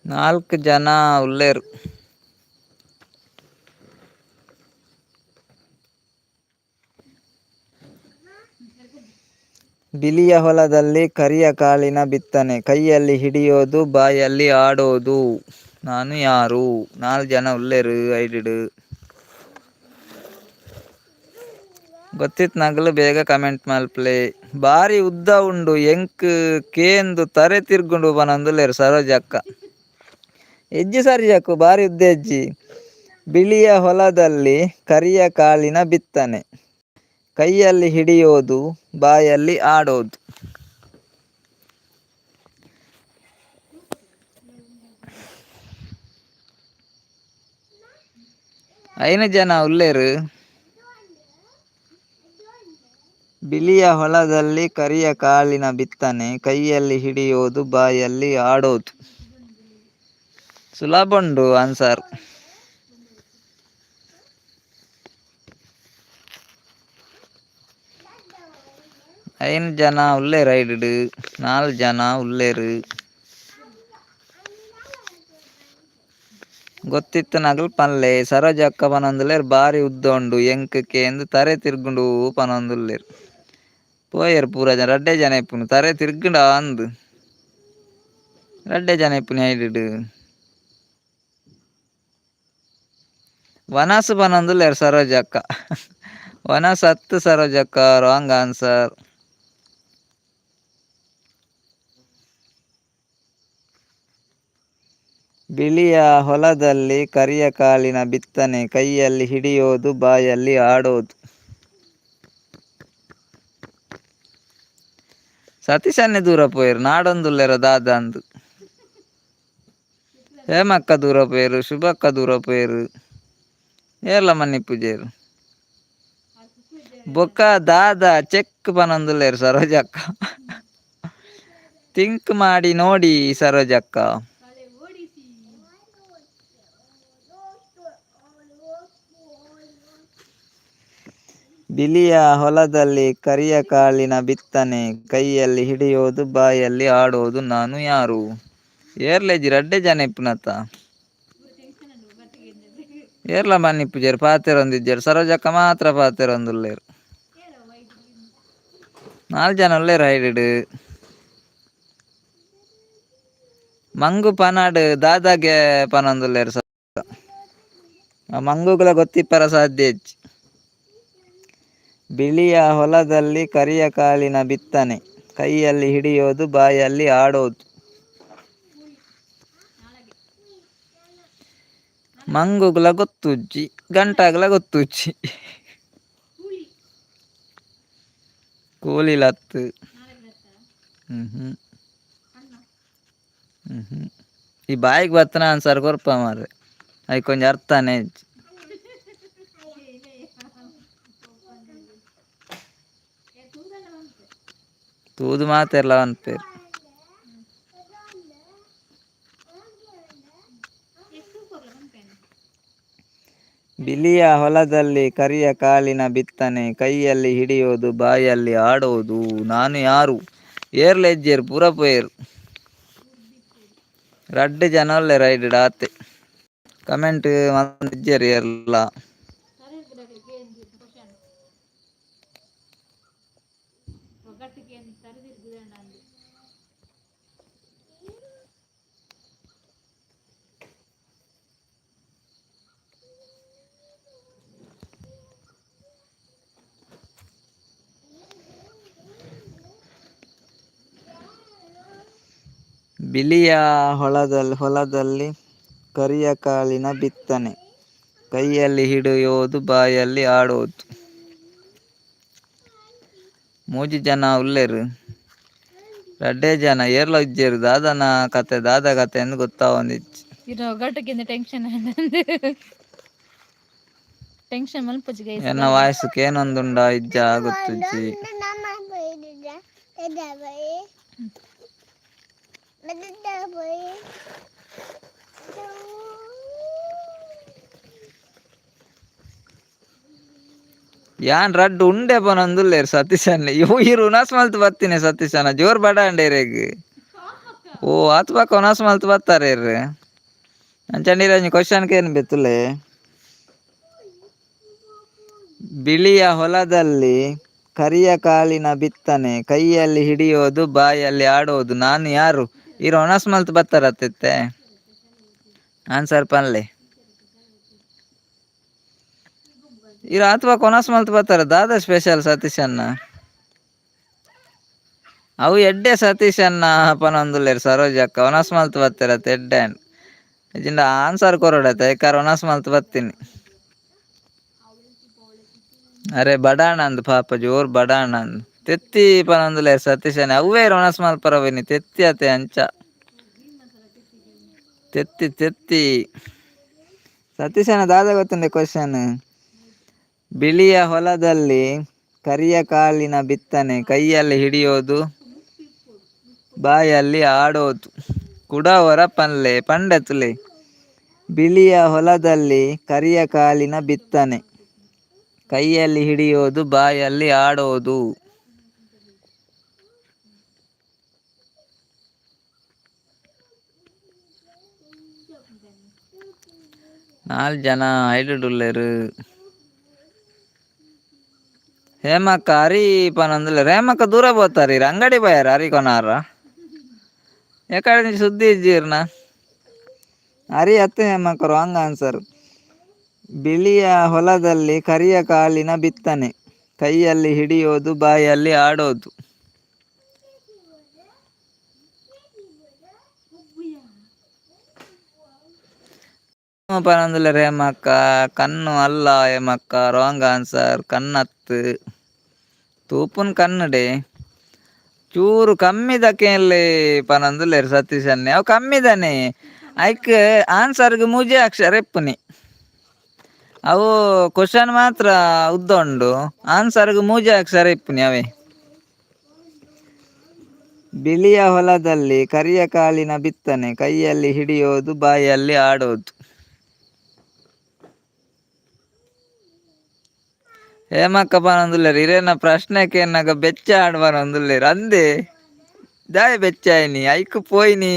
ನಾಲ್ಕು ಜನ ಉಳ್ಳೇರು. ಬಿಳಿಯ ಹೊಲದಲ್ಲಿ ಕರಿಯ ಕಾಳಿನ ಬಿತ್ತನೆ ಕೈಯಲ್ಲಿ ಹಿಡಿಯೋದು ಬಾಯಲ್ಲಿ ಆಡೋದು. ನಾನು ಯಾರು 4 ಜನ ಉಳ್ಳೇರು ಐಡಿಡು ಗೊತ್ತಿತ್ತು ನಗಲು ಬೇಗ ಕಮೆಂಟ್ ಮಲ್ಪ್ಲೆ ಬಾರಿ ಉದ್ದ ಉಂಡು ಎಂಕ್ ಕೇಂದು ತರೆ ತಿರ್ಗುಂಡು ಪನೊಂದುಲ್ಲೇರು ಸರೋಜ ಅಕ್ಕ ಎಜ್ಜಿ ಸರಿ ಜಾಕು ಬಾರಿ ಉದ್ದ ಎಜ್ಜಿ ಬಿಳಿಯ ಹೊಲದಲ್ಲಿ ಕರಿಯ ಕಾಳಿನ ಬಿತ್ತನೆ ಕೈಯಲ್ಲಿ ಹಿಡಿಯೋದು ಬಾಯಲ್ಲಿ ಆಡೋದು. ಐನು ಜನ ಉಳ್ಳೇರು ಬಿಳಿಯ ಹೊಲದಲ್ಲಿ ಕರಿಯ ಕಾಳಿನ ಬಿತ್ತನೆ ಕೈಯಲ್ಲಿ ಹಿಡಿಯೋದು ಬಾಯಲ್ಲಿ ಆಡೋದು. ಸುಲಭ ಉಂಡು ಆನ್ಸರ್. ಐನು ಜನ ಉಳ್ಳೇರು ಐಡಿಡು 4 ಜನ ಉಳ್ಳೇರು ಗೊತ್ತಿತ್ತು ನಗಲು ಪನ್ಲೆ ಸರೋಜ ಅಕ್ಕ ಪನೊಂದುಲ್ಲೇರು ಬಾರಿ ಉದ್ದ ಉಂಡು ಎಂಕ್ ಕೇಂದು ತರೆ ತಿರ್ಗುಂಡು ಪನೊಂದುಲ್ಲೇರು ಪೋಯೆರು ಪೂರ ಜನ ರಡ್ಡೆ ಜನ ಇಪ್ಪುನು ತರೆ ತಿರ್ಗುಂಡ ಅಂದು ರಡ್ಡೆ ಜನ ಇಪ್ಪುನು ಐಡಿಡು ವನಸು ಪನೊಂದುಲ್ಲೇರು ಸರೋಜ ಅಕ್ಕ ವನಸು 10 ಸರೋಜ ಅಕ್ಕ ರಾಂಗ್ ಆನ್ಸರ್. ಬಿಳಿಯ ಹೊಲದಲ್ಲಿ ಕರಿಯ ಕಾಳಿನ ಬಿತ್ತನೆ ಕೈಯಲ್ಲಿ ಹಿಡಿಯೋದು ಬಾಯಲ್ಲಿ ಆಡೋದು. ಸತೀಶನ್ನೇ ದೂರ ಪೋಯರು ನಾಡೊಂದುಲ್ಲೇರ ದಾದ ಅಂದು ಹೇಮಕ್ಕ ದೂರ ಪೋಯರು ಶುಭಕ್ಕ ದೂರ ಪೋಯರು ಏರ್ಲ ಮನ್ನಿ ಪೂಜೆರು ಬೊಕ್ಕ ದಾದ ಚೆಕ್ ಪನೊಂದುಲ್ಲೇರು ಸರೋಜಕ್ಕ ಥಿಂಕ್ ಮಾಡಿ ನೋಡಿ ಸರೋಜಕ್ಕ. ಬಿಳಿಯ ಹೊಲದಲ್ಲಿ ಕರಿಯ ಕಾಳಿನ ಬಿತ್ತನೆ ಕೈಯಲ್ಲಿ ಹಿಡಿಯೋದು ಬಾಯಲ್ಲಿ ಆಡೋದು ನಾನು ಯಾರು. ಏರ್ಲೆಜಿ ರಡ್ಡೆ ಜನ ಇಪ್ಪುನತ್ತ ಏರ್ಲ ಮನ್ನಿ ಪೂಜೆರು ಪಾತೆರೊಂದಿಜ್ಜೇರು ಸರೋಜಕ್ಕ ಮಾತ್ರ ಪಾತೆರೊಂದುಲ್ಲೇರು 4 ಜನ ಉಳ್ಳೇರು ಐಡಿಡು ಮಂಗು ಪನಾಡು ದಾದಾಗೆ ಪನೊಂದುಲ್ಲೇರು ಮಂಗುಗಳ ಗೊತ್ತಿಪ್ಪರ ಸಾಧ್ಯ ಹೆಚ್ಚು. ಬಿಳಿಯ ಹೊಲದಲ್ಲಿ ಕರಿಯ ಕಾಳಿನ ಬಿತ್ತನೆ ಕೈಯಲ್ಲಿ ಹಿಡಿಯೋದು ಬಾಯಲ್ಲಿ ಆಡೋದು. ಮಂಗುಗಳ ಗೊತ್ತುಜ್ಜಿ ಗಂಟಾಗಲ ಗೊತ್ತುಜ್ಜಿ ಕೂಲಿಲತ್ತು ಈ ಬಾಯಿಗೆ ಬತ್ತನ ಆನ್ಸರ್ ಕೊರ್ಪ ಮಾರ್ರೆ ಅයි ಕೊಂಚ ಅರ್ಥನೇ ಹೆಚ್ಚು. ತೂದು ಮಾತೆರ್ಲ ಅನ್ಪೇರು ಬಿಳಿಯ ಹೊಲದಲ್ಲಿ ಕರಿಯ ಕಾಳಿನ ಬಿತ್ತನೆ ಕೈಯಲ್ಲಿ ಹಿಡಿಯೋದು ಬಾಯಲ್ಲಿ ಆಡೋದು ನಾನು ಯಾರು. ಏರ್ಲ ಎಜ್ಜೇರು ಪೂರ ಪೋಯರು ರಡ್ಡು ಜನ ಉಳ್ಳೇರು ಐಡಿಡು ಆತೆ ಕಮೆಂಟ್ ಮಂದಿಜ್ಜೇರು ಏರ್ಲ. ಬಿಳಿಯ ಹೊಲದಲ್ಲಿ ಕರಿಯ ಕಾಳಿನ ಬಿತ್ತನೆ ಕೈಯಲ್ಲಿ ಹಿಡಿಯೋದು ಬಾಯಲ್ಲಿ ಆಡೋದು. 3 ಜನ ಉಳ್ಳೇರು ರಡ್ಡೆ ಜನ ಏರ್ಲ ಇಜ್ಜೇರು ದಾದ ಕತೆ ಎಂದು ಗೊತ್ತಾವೊಂದಿಜ್ಜಿ ಟೆನ್ಷನ್ ಮಲ್ಪುಜಿ ಗೈಸ್ ಎನ್ನ ವಾಯ್ಸ್ ಕೇನೊಂದುಂಡ ಇಜ್ಜ ಗೊತ್ತುಜ್ಜಿ. ಯಾನ್ ರಡ್ಡು ಉಂಡೆ ಪನೊಂದುಲ್ಲೇರು ಸತೀಶನ್ನ ಇರು ಉನಾಸ್ ಮಲ್ತು ಬತ್ತೀನಿ ಸತೀಶನ ಜೋರ್ ಬಡ ಅಂಡೇರೆಗ್ ಓ ಆತು ಪಕ್ಕ ಉನಾಸ್ ಮಲ್ತು ಬತ್ತಾರೆ ಅಂಚಂಡಿರ ಕ್ವಶನ್ಗೆ ಏನು ಬೆತ್ತುಲೆ. ಬಿಳಿಯ ಹೊಲದಲ್ಲಿ ಕರಿಯ ಕಾಳಿನ ಬಿತ್ತನೆ ಕೈಯಲ್ಲಿ ಹಿಡಿಯೋದು ಬಾಯಲ್ಲಿ ಆಡೋದು ನಾನು ಯಾರು. ಇರೋ ಒಣಸ್ ಮಲ್ತು ಬತ್ತಾರತ್ತೆ ಆನ್ಸರ್ ಪನ್ಲೆ ಇರ ಅಥವಾ ಕೊನಸ್ ಮಲ್ತ್ ಬರ್ತಾರ ದಾದ ಸ್ಪೆಷಲ್ ಸತೀಶ್ ಅನ್ನ ಅವು ಎಡ್ಡೆ ಸತೀಶ್ ಅನ್ನ ಪನೊಂದುಲ್ಲೇರ್ ಸರೋಜಕ್ಕ ಒನಸ್ ಮಲ್ತ್ ಬರ್ತಿರತ್ತೆ ಎಡ್ಡೆ ಇಜಿಂದ ಆನ್ಸರ್ ಕೊರಡತ್ತೆ ಯಾಕಾರ ಒನಸ್ ಮಲ್ತ್ ಬರ್ತೀನಿ ಅರೆ ಬಡಾಣಂದ್ ಪಾಪ ಜೋರ್ ಬಡಾಣಂದ್ ತೆತ್ತಿ ಪನೊಂದುಲ್ಲೇರ್ ಸತೀಶ್ ಅನ್ನ ಅವ್ವೇ ಒನಸ್ ಮಲ್ಪರವಿನಿ ತೆತ್ತಿ ಅತೆ ಅಂಚ ತೆತ್ತಿ ತೆತ್ತಿ ಸತೀಶನ ದಾದ ಗೊತ್ತುಂಡೆ ಕ್ವಶನ್ ಬಿಳಿಯ ಹೊಲದಲ್ಲಿ ಕರಿಯ ಕಾಳಿನ ಬಿತ್ತನೆ ಕೈಯಲ್ಲಿ ಹಿಡಿಯೋದು ಬಾಯಲ್ಲಿ ಆಡೋದು ಕುಡವರ ಪನ್ಲೆ ಪಂಡತ್ಲೆ ಬಿಳಿಯ ಹೊಲದಲ್ಲಿ ಕರಿಯ ಕಾಳಿನ ಬಿತ್ತನೆ ಕೈಯಲ್ಲಿ ಹಿಡಿಯೋದು ಬಾಯಲ್ಲಿ ಆಡೋದು ನಾಲ್ ಜನ ಐಡುಡುಲ್ಲೇರು ಹೇಮಕ್ಕ ಹರಿ ಪನೊಂದುಲ್ಲ ಹೇಮಕ್ಕ ದೂರ పోతారు ಅಂಗಡಿ ಬಯಾರ ಹರಿ ಕೊನಾರ ಯಾಕಡೆ నుంచి ಸುದ್ದಿ ಇಜ್ಜಿರ್ನ ಹರಿ ಹತ್ತು ಹೇಮಕ್ಕ ರಾಂಗ್ ಆನ್ಸರ್ ಬಿಳಿಯ ಹೊಲದಲ್ಲಿ ಕರಿಯ ಕಾಳಿನ ಬಿತ್ತನೆ ಕೈಯಲ್ಲಿ ಹಿಡಿಯೋದು ಬಾಯಲ್ಲಿ ಆಡೋದು ಪನೊಂದುಲ್ಲ ಹೇಮಕ್ಕ ಕಣ್ಣು ಅಲ್ಲ ಹೇಮಕ್ಕ ರಾಂಗ್ ಆನ್ಸರ್ ಕಣ್ಣತ್ತು ತೂಪುನ್ ಕನ್ನಡೆ ಚೂರು ಕಮ್ಮಿದಕ್ಕೆಲ್ಲಿ ಪನೊಂದುಲ್ಲೇರು ಸತೀಶ್ ಅನ್ನೆ ಅವು ಕಮ್ಮಿದಾನೆ ಐಕ್ ಆನ್ಸರ್ಗೆ ಮುಜೆ ಅಕ್ಷರ ಎಪ್ಪುನಿ ಅವು ಕ್ವಶನ್ ಮಾತ್ರ ಉದ್ದ ಉಂಡು ಆನ್ಸರ್ಗೆ ಮೂಜೆ ಅಕ್ಷರ ಇಪ್ಪುನಿ ಅವೇ ಬಿಳಿಯ ಹೊಲದಲ್ಲಿ ಕರಿಯ ಕಾಳಿನ ಬಿತ್ತನೆ ಕೈಯಲ್ಲಿ ಹಿಡಿಯೋದು ಬಾಯಲ್ಲಿ ಆಡೋದು ಹೇಮಕ್ಕ ಪನೊಂದುಲ್ಲೇರು ಇರೇನ ಪ್ರಶ್ನೆಗೆ ಏನಾಗ ಬೆಚ್ಚ ಆಡ್ಬಾರೊಂದುಲ್ಲೇರು ಅಂದೆ ದಾಯ್ ಬೆಚ್ಚಾಯ್ನಿ ಐಕ್ ಪೋಯ್ನಿ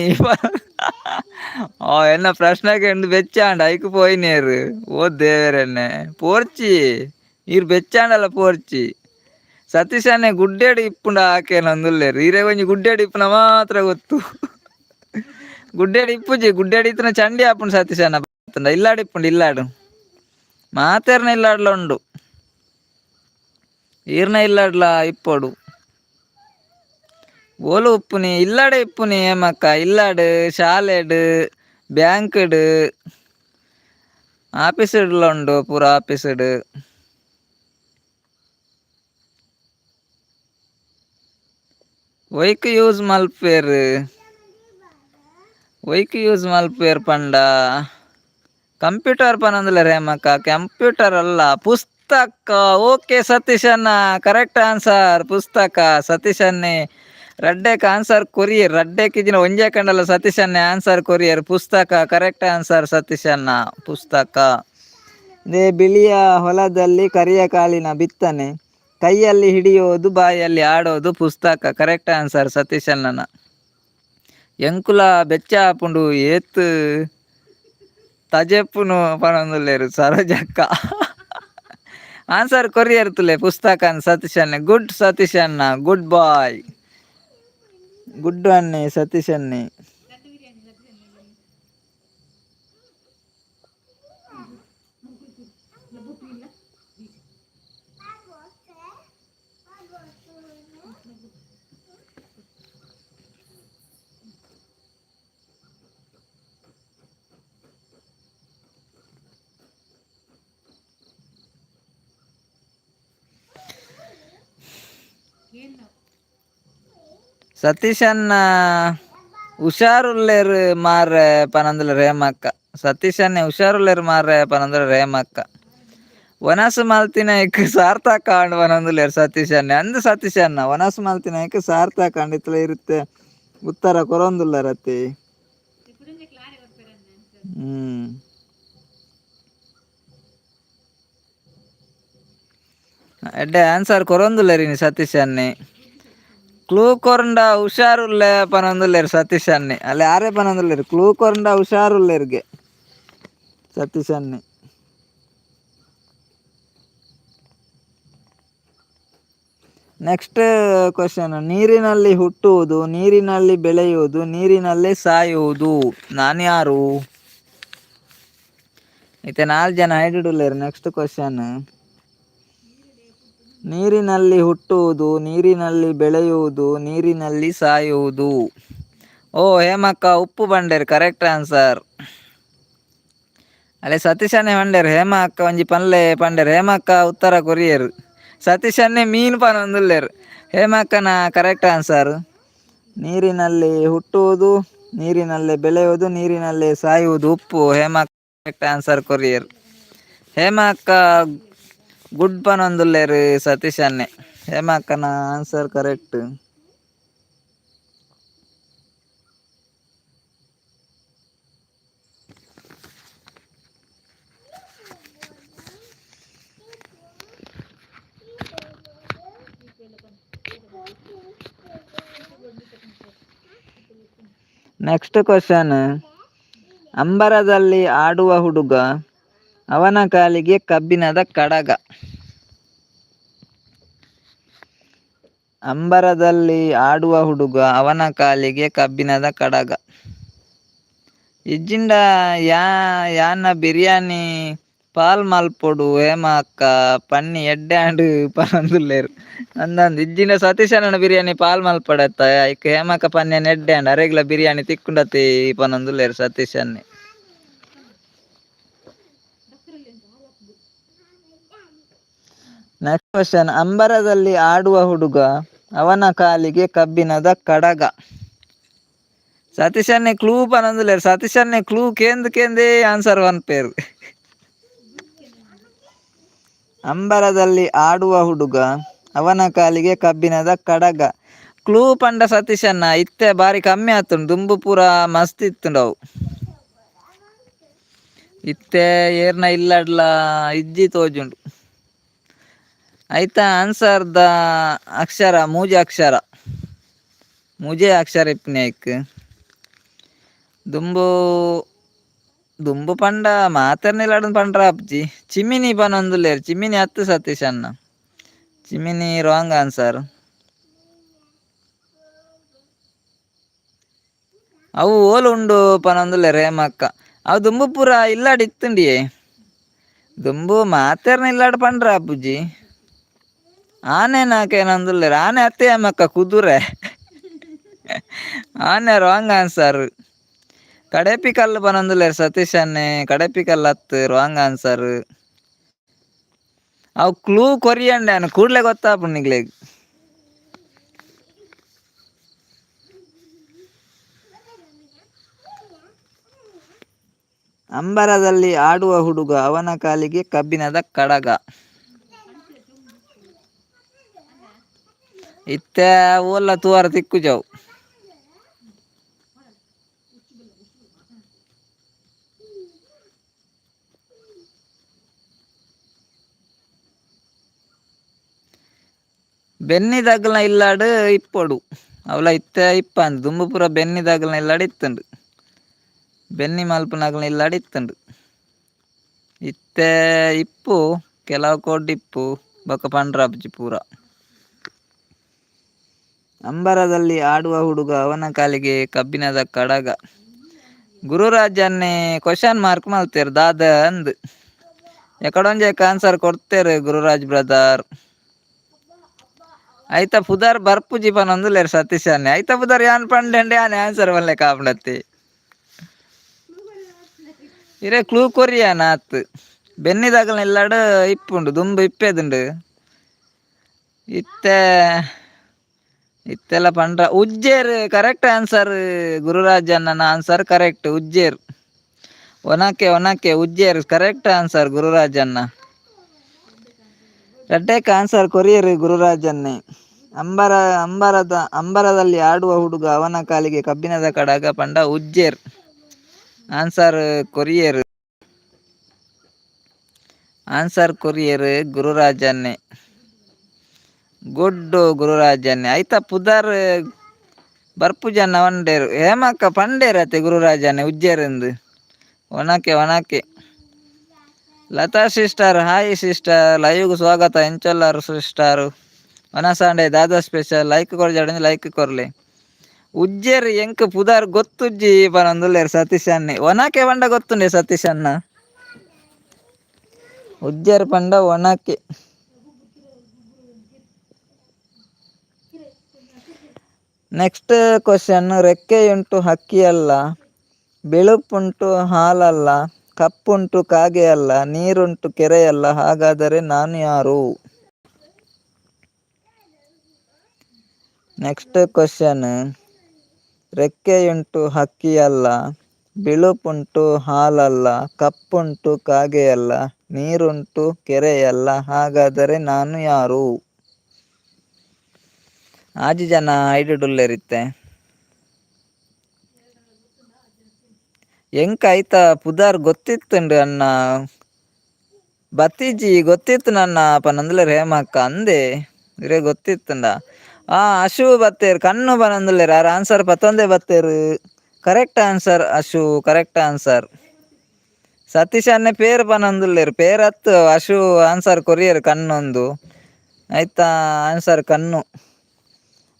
ಎನ್ನ ಪ್ರಶ್ನೆಗೆ ಎಂದು ಬೆಚ್ಚಾಂಡ್ ಐಕ್ ಪೋಯ್ನೇರು ಓ ದೇವರೆನ್ನೆ ಪೋರ್ಚಿ ಇರ್ ಬೆಚ್ಚಾಂಡಲ್ಲ ಪೋರ್ಚಿ ಸತೀಶ್ ಅನ್ನೆ ಗುಡ್ಡೇಡು ಇಪ್ಪುಂಡ ಆಕೇನೊಂದುಲ್ಲೇರು ಇರೇ ಒಂಜಿ ಗುಡ್ಡೇಡು ಇಪ್ಪುನ ಮಾತ್ರ ಗೊತ್ತು ಗುಡ್ಡೇಡು ಇಪ್ಪುಜಿ ಗುಡ್ಡೇಡು ಇತ್ತನ ಚಂಡಿ ಆಪುಂಡು ಸತೀಶ್ ಅನ್ನ ಇಲ್ಲಾಡು ಇಪ್ಪುಂಡು ಇಲ್ಲಾಡು ಮಾತೇರ್ನ ಇಲ್ಲಾಡ್ಲ ಉಂಡು ಈರ್ನ ಇಲ್ಲಾಡ್ಲ ಇಪ್ಪೋಡು ಓಲು ಉಪ್ಪುನಿ ಇಲ್ಲಾಡೆ ಇಪ್ಪುನಿ ಹೇಮಕ್ಕ ಇಲ್ಲಾಡು ಶಾಲೆಡು ಬ್ಯಾಂಕ್ಡು ಆಫೀಸ್ಡ್ಲ ಉಂಡು ಪೂರ ಆಫೀಸ್ಡ್ ಒಯ್ಕ್ ಯೂಸ್ ಮಲ್ಪೇರ್ ಪಂಡ ಕಂಪ್ಯೂಟರ್ ಪನೊಂದುಲ್ಲೇರು ಹೇಮಕ್ಕ ಕಂಪ್ಯೂಟರ್ ಅಲ್ಲ ಪುಸ್ತಕ ಓಕೆ ಸತೀಶ್ ಅನ್ನ ಕರೆಕ್ಟ್ ಆನ್ಸರ್ ಪುಸ್ತಕ ಸತೀಶ್ ಅನ್ನೆ ರಡ್ಡೆಕ್ ಆನ್ಸರ್ ಕೊರಿಯರ್ ರಡ್ಡೆಕ್ ಇಜಿನ ಒಂಜೆ ಕಂಡಲ್ಲ ಸತೀಶ್ ಅನ್ನೆ ಆನ್ಸರ್ ಕೊರಿಯರ್ ಪುಸ್ತಕ ಕರೆಕ್ಟ್ ಆನ್ಸರ್ ಸತೀಶ್ ಅನ್ನ ಪುಸ್ತಕ ಬಿಳಿಯ ಹೊಲದಲ್ಲಿ ಕರಿಯ ಕಾಳಿನ ಬಿತ್ತನೆ ಕೈಯಲ್ಲಿ ಹಿಡಿಯೋದು ಬಾಯಲ್ಲಿ ಆಡೋದು ಪುಸ್ತಕ ಕರೆಕ್ಟ್ ಆನ್ಸರ್ ಸತೀಶ್ ಅಣ್ಣನ ಎಂಕುಲ ಬೆಚ್ಚ ಆಪುಂಡು ಏತ್ ತಜೆಪ್ಪುನು ಪನೊಂದುಲ್ಲೇರು ಸರೋಜಕ್ಕ ಆನ್ಸರ್ ಕೊರಿಯರ್ ತುಲೆ ಪುಸ್ತಕ ಸತೀಶ್ ಅಣ್ಣೆ ಗುಡ್ ಸತೀಶ್ ಅಣ್ಣ ಗುಡ್ ಬಾಯ್ ಗುಡ್ ಅನ್ನೆ ಸತೀಶ್ ಅನ್ನೆ ಸತೀಶ್ ಅನ್ನ ಹುಷಾರುಲ್ಲೇರು ಮಾರ್ರೆ ಪನೊಂದುಲ್ಲೇರು ಹೇಮಕ್ಕ ಸತೀಶ್ ಅನ್ನೆ ಹುಷಾರುಲ್ಲೇರು ಮಾರ್ರೆ ಪನೊಂದುಲ್ಲೇರು ಹೇಮಕ್ಕ ಒನಸು ಮಲ್ತಿನೈಕ್ ಸಾರ್ಥಕ ಆಂಡ್ ಪನೊಂದುಲ್ಲೇರು ಸತೀಶ್ ಅನ್ನೆ ಅಂದು ಸತೀಶ್ ಅನ್ನ ಒನಸು ಮಲ್ತಿನೈಕ್ ಸಾರ್ಥಕ ಆಂಡ್ ಇತ್ಲ ಇರುತ್ತೆ ಉತ್ತರ ಕೊರೊಂದುಲ್ಲೇರತ್ತೆ ಎಡ್ಡೆ ಆನ್ಸರ್ ಕೊರೊಂದುಲ್ಲೇರಿನಿ ಸತೀಶ್ ಅನ್ನೆ ಕ್ಲೂ ಕೊರಂಡ ಹುಷಾರುಲ್ಲೆ ಪನೊಂದುಲ್ಲೇರು ಸತೀಶ್ ಅನ್ನೆ ಅಲ್ಲಿ ಆರೇ ಪನೊಂದುಲ್ಲೇರು ಕ್ಲೂ ಕೊರಂಡ ಹುಷಾರುಲ್ಲೇರ್ಗೆ ಸತೀಶ್ ಅನ್ನೆ ನೆಕ್ಸ್ಟ್ ಕ್ವಶನ್ ನೀರಿನಲ್ಲಿ ಹುಟ್ಟುವುದು ನೀರಿನಲ್ಲಿ ಬೆಳೆಯುವುದು ನೀರಿನಲ್ಲಿ ಸಾಯುವುದು ನಾನ್ಯಾರು ಮತ್ತೆ 4 ಜನ ಹೈಡಿಡುಲ್ಲೇರು. Next question. ನೀರಿನಲ್ಲಿ ಹುಟ್ಟುವುದು, ನೀರಿನಲ್ಲಿ ಬೆಳೆಯುವುದು, ನೀರಿನಲ್ಲಿ ಸಾಯುವುದು. ಓ ಹೇಮಕ್ಕ ಉಪ್ಪು ಬಂಡೇರು ಕರೆಕ್ಟ್ ಆನ್ಸರ್. ಅಲ್ಲೇ ಸತೀಶನೇ ಪಂಡೇರು, ಹೇಮ ಅಕ್ಕ ಒಂಜಿ ಪನ್ಲೆ ಪಂಡೇರು. ಹೇಮ ಅಕ್ಕ ಉತ್ತರ ಕೊರಿಯರು, ಸತೀಶನ್ನೇ ಮೀನು ಪನೊಂದುಲ್ಲೇರು. ಹೇಮ ಅಕ್ಕನ ಕರೆಕ್ಟ್ ಆನ್ಸರ್. ನೀರಿನಲ್ಲಿ ಹುಟ್ಟುವುದು, ನೀರಿನಲ್ಲಿ ಬೆಳೆಯುವುದು, ನೀರಿನಲ್ಲಿ ಸಾಯುವುದು ಉಪ್ಪು. ಹೇಮ ಕರೆಕ್ಟ್ ಆನ್ಸರ್ ಕೊರಿಯರ್. ಹೇಮ ಅಕ್ಕ ಗುಡ್ ಪನೊಂದುಲ್ಲೇರು ಸತೀಶನ್ನೇ. ಹೇಮ ಅಕ್ಕನ ಆನ್ಸರ್ ಕರೆಕ್ಟ್. Next question. ಅಂಬರದಲ್ಲಿ ಆಡುವ ಹುಡುಗ, ಅವನ ಕಾಲಿಗೆ ಕಬ್ಬಿಣದ ಕಡಗ. ಅಂಬರದಲ್ಲಿ ಆಡುವ ಹುಡುಗ, ಅವನ ಕಾಲಿಗೆ ಕಬ್ಬಿಣದ ಕಡಗ. ಇಜ್ಜಿಂಡ ಯಾನ ಬಿರಿಯಾನಿ ಪಾಲ್ ಮಲ್ಪೊಡು ಹೇಮ ಅಕ್ಕ ಪನ್ನಿ ಎಡ್ಡ್ಯಾಂಡ್ ಪನೊಂದುಲ್ಲೇರು. ಅಂದಂದು ಇಜ್ಜಿಂಡ ಸತೀಶನ ಬಿರಿಯಾನಿ ಪಾಲ್ ಮಲ್ಪಡತ್ತ ಐಕ್ ಹೇಮಕ್ಕ ಪನ್ಯನ ಎಡ್ಡ್ಯಾಂಡ್ ಅರೆಗ್ಲ ಬಿರಿಯಾನಿ ತಿಕ್ಕುಂಡತಿ ಪನೊಂದುಲ್ಲೇರು ಸತೀಶನ್ನೇ. Next question. ಅಂಬರದಲ್ಲಿ ಆಡುವ ಹುಡುಗ, ಅವನ ಕಾಲಿಗೆ ಕಬ್ಬಿಣದ ಕಡಗ. ಸತೀಶನ್ನೇ ಕ್ಲೂ ಪನೊಂದುಲ್ಲೇರು. ಸತೀಶನ್ನೇ ಕ್ಲೂ ಕೇಂದೇ ಆನ್ಸರ್ ಪನ್ಪೇರು. ಅಂಬರದಲ್ಲಿ ಆಡುವ ಹುಡುಗ, ಅವನ ಕಾಲಿಗೆ ಕಬ್ಬಿಣದ ಕಡಗ. ಕ್ಲೂ ಪಂಡ ಸತೀಶನ್ನ ಇತ್ತೆ ಬಾರಿ ಕಮ್ಮಿ ಆತುಂಡು, ದುಂಬು ಪೂರ ಮಸ್ತ್ ಇತ್ತುಂಡು ಅವು. ಇತ್ತೆ ಏರ್ನ ಇಲ್ಲಡ್ಲ ಇಜ್ಜಿ ತೋಜುಂಡು. ಐತ ಆನ್ಸರ್ದ ಅಕ್ಷರ ಮೂಜೆ ಅಕ್ಷರ, ಮೂಜೆ ಅಕ್ಷರ ಇಪ್ಪುನೆ ಐಕ್. ದುಂಬು ಪಂಡ ಮಾತೆರ್ನಿಲಾಡು ಪಂಡ್ರ ಅಪ್ಜಿ. ಚಿಮಿನಿ ಪನೊಂದುಲ್ಲೇರು, ಚಿಮಿನಿ ಹತ್ತು ಸತೀಶನ್ನ. Chimney wrong answer. ಅವು ಓಲು ಉಂಡು ಪನೊಂದುಲ್ಲೇರು ಹೇಮಕ್ಕ. ಅವು ದುಂಬು ಪೂರ ಇಲ್ಲಾಡು ಇತ್ತುಂಡಿಯೇ. ದುಂಬು ಮಾತೆರ್ನ ಇಲ್ಲಾಡು ಪಂಡ್ರ ಅಪ್ಪುಜಿ. ಆನೆ ನಾಕೇನೊಂದುಲ್ಲೇರು, ಆನೆ ಅತ್ತೆ ಹೇಮಕ್ಕ ಕುದುರೆ. ಆನೆ ರಾಂಗ್ ಆನ್ಸರ್. ಕಡೆಪಿ ಕಲ್ಲು ಪನೊಂದುಲ್ಲೇರು ಸತೀಶನ್ನೇ, ಕಡೆಪಿ ಕಲ್ಲು ಹತ್ತು ರಾಂಗ್ ಆನ್ಸರ್. ಅವು ಕ್ಲೂ ಕೊರಿಯಂಡಾನು ಕೂಡ್ಲೆ ಗೊತ್ತಾಪುಂಡು ನಿಗ್ಲೆಗ್. ಅಂಬರದಲ್ಲಿ ಆಡುವ ಹುಡುಗ, ಅವನ ಕಾಲಿಗೆ ಕಬ್ಬಿಣದ ಕಡಗ. ಇತ್ತೆ ಓಲ್ಲ ತೂವಾರ ತಿಕ್ಕುಜವು. ಬೆನ್ನಿ ದಗ್ಲ್ನ ಇಲ್ಲಾಡು ಇಪ್ಪೊಡು ಅವಲ ಇತ್ತೆ ಇಪ್ಪ ಅಂದ್ ದುಂಬು ಪೂರ ಬೆನ್ನಿ ದಗ್ಲ್ನ ಇಲ್ಲಾಡು ಇತ್ತುಂಡು. ಬೆನ್ನಿ ಮಲ್ಪುನಗ್ಲ್ನ ಇಲ್ಲಾಡು ಇತ್ತುಂಡು. ಇತ್ತೆ ಇಪ್ಪು ಕೆಲವು ಕೋಡ್ ಇಪ್ಪು ಬೊಕ ಪಂಡ್ರಾಪುಜಿ ಪೂರ. ಅಂಬರದಲ್ಲಿ ಆಡುವ ಹುಡುಗ, ಅವನ ಕಾಲಿಗೆ ಕಬ್ಬಿಣದ ಕಡಗ. ಗುರುರಾಜನ್ನೇ ಕ್ವಶನ್ ಮಾರ್ಕ್ ಮಲ್ತೇರು ದಾದ ಅಂದ್. ಎಕಡೊಂಜೆಕ್ ಆನ್ಸರ್ ಕೊಡ್ತೇರು ಗುರುರಾಜ್ ಬ್ರದರ್. ಐತ ಪುದರ್ ಬರ್ಪುಜಿ ಪನೊಂದುಲ್ಲೇರು ಸತೀಶನ್ನೇ. ಐತ ಪುದರ್ ಯಾನ್ ಪಂಡೆಂಡೆ ಆನೆ ಆನ್ಸರ್ ಮಲ್ಲೆ ಕಾಪುಂಡತ್ತಿ. ಇರೆ ಕ್ಲೂ ಕೊರಿಯಾನ ಆತ್. ಬೆನ್ನಿ ದಗಲ್ನ ಇಲ್ಲಾಡು ಇಪ್ಪುಂಡು, ದುಂಬು ಇಪ್ಪೇದುಂಡು. ಇತ್ತೆಲ್ಲ ಪಂಡ್ರ ಉಜ್ಜೇರ್ ಕರೆಕ್ಟ್ ಆನ್ಸರ್. ಗುರುರಾಜಣ್ಣನ ಆನ್ಸರ್ ಕರೆಕ್ಟ್, ಉಜ್ಜೇರ್. ಒನಕೆ ಉಜ್ಜೇರ್ ಕರೆಕ್ಟ್ ಆನ್ಸರ್ ಗುರುರಾಜಣ್ಣ. ರಡ್ಡೇಕ್ ಆನ್ಸರ್ ಕೊರಿಯರ್ ಗುರುರಾಜನ್ನೇ. ಅಂಬರದಲ್ಲಿ ಆಡುವ ಹುಡುಗ, ಅವನ ಕಾಲಿಗೆ ಕಬ್ಬಿಣದ ಕಡಗ ಪಂಡ ಉಜ್ಜೇರ್. ಆನ್ಸರ್ ಕೊರಿಯರ್. ಆನ್ಸರ್ ಕೊರಿಯರ್ ಗುರುರಾಜನ್ನೇ. ಗುಡ್ ಗುರುರಾಜನ್ನೇ. ಐತ ಪುದರ್ ಬರ್ಪುಜನ್ನ ಒಂಡೇರು ಹೇಮಕ್ಕ ಪಂಡೇರತ್ತೆ ಗುರುರಾಜನ್ನೇ ಉಜ್ಜೇರಿಂದು. ಒನಕೆ ಲತಾ ಸಿಸ್ಟರ್ ಹಾಯ್ ಸಿಸ್ಟರ್, ಲೈವ್ಗೆ ಸ್ವಾಗತ. ಎಂಚೊಲ್ಲಾರು ಸಿಸ್ಟರ್ ಒನಸಾಂಡೆ ದಾದಾ ಸ್ಪೆಷಲ್. ಲೈಕ್ ಕೊರ್ಜಾಡ ಲೈಕ್ ಕೊರ್ಲೆ. ಉಜ್ಜೇರ್ ಎಂಕ್ ಪುದರ್ ಗೊತ್ತುಜ್ಜಿ ಪನೊಂದುಲ್ಲೇರು ಸತೀಶನ್ನೇ. ಒನಕೆ ಬಂಡ ಗೊತ್ತುಂಡೆ ಸತೀಶನ್ನ. ಉಜ್ಜರ್ ಪಂಡ ಒಣಕೆ. ನೆಕ್ಸ್ಟ್ ಕ್ವಶನ್, ರೆಕ್ಕೆಯುಂಟು ಹಕ್ಕಿಯಲ್ಲ, ಬಿಳುಪುಂಟು ಹಾಲಲ್ಲ, ಕಪ್ಪುಂಟು ಕಾಗೆಯಲ್ಲ, ನೀರುಂಟು ಕೆರೆಯಲ್ಲ, ಹಾಗಾದರೆ ನಾನು ಯಾರು? ನೆಕ್ಸ್ಟ್ ಕ್ವಶನ್, ರೆಕ್ಕೆಯುಂಟು ಹಕ್ಕಿಯಲ್ಲ, ಬಿಳುಪುಂಟು ಹಾಲಲ್ಲ, ಕಪ್ಪುಂಟು ಕಾಗೆಯಲ್ಲ, ನೀರುಂಟು ಕೆರೆಯಲ್ಲ, ಹಾಗಾದರೆ ನಾನು ಯಾರು? ಆಜಿ ಜನ ಐಡುಡುಲ್ಲೆರಿತ್ತೆ ಎಂಕ ಆಯ್ತಾ ಪುದಾರ್ ಗೊತ್ತಿತ್ತುಂಡು ಅನ್ನ ಬತ್ತೀಜಿ ಗೊತ್ತಿತ್ತು ನನ್ನ ಪನಂದುಲೇರು ಹೇಮಕ್ಕ ಅಂದೆ ಇರೇ ಗೊತ್ತಿತ್ತುಂಡ. ಅಶು ಬತ್ತೇರು ಕಣ್ಣು ಪನಂದುಲ್ಲೇರು ಆರ್ ಆನ್ಸರ್ ಪತ್ತೊಂದೇ ಬತ್ತೇರು. Correct answer Ashu, correct answer. Satish ಅನ್ನೆ ಪೇರು ಪನಂದುಲ್ಲೇರು, ಪೇರತ್ತು ಅಶು ಆನ್ಸರ್ ಕೊರಿಯರು ಕಣ್ಣೊಂದು ಆಯ್ತಾ. ಆನ್ಸರ್ ಕಣ್ಣು.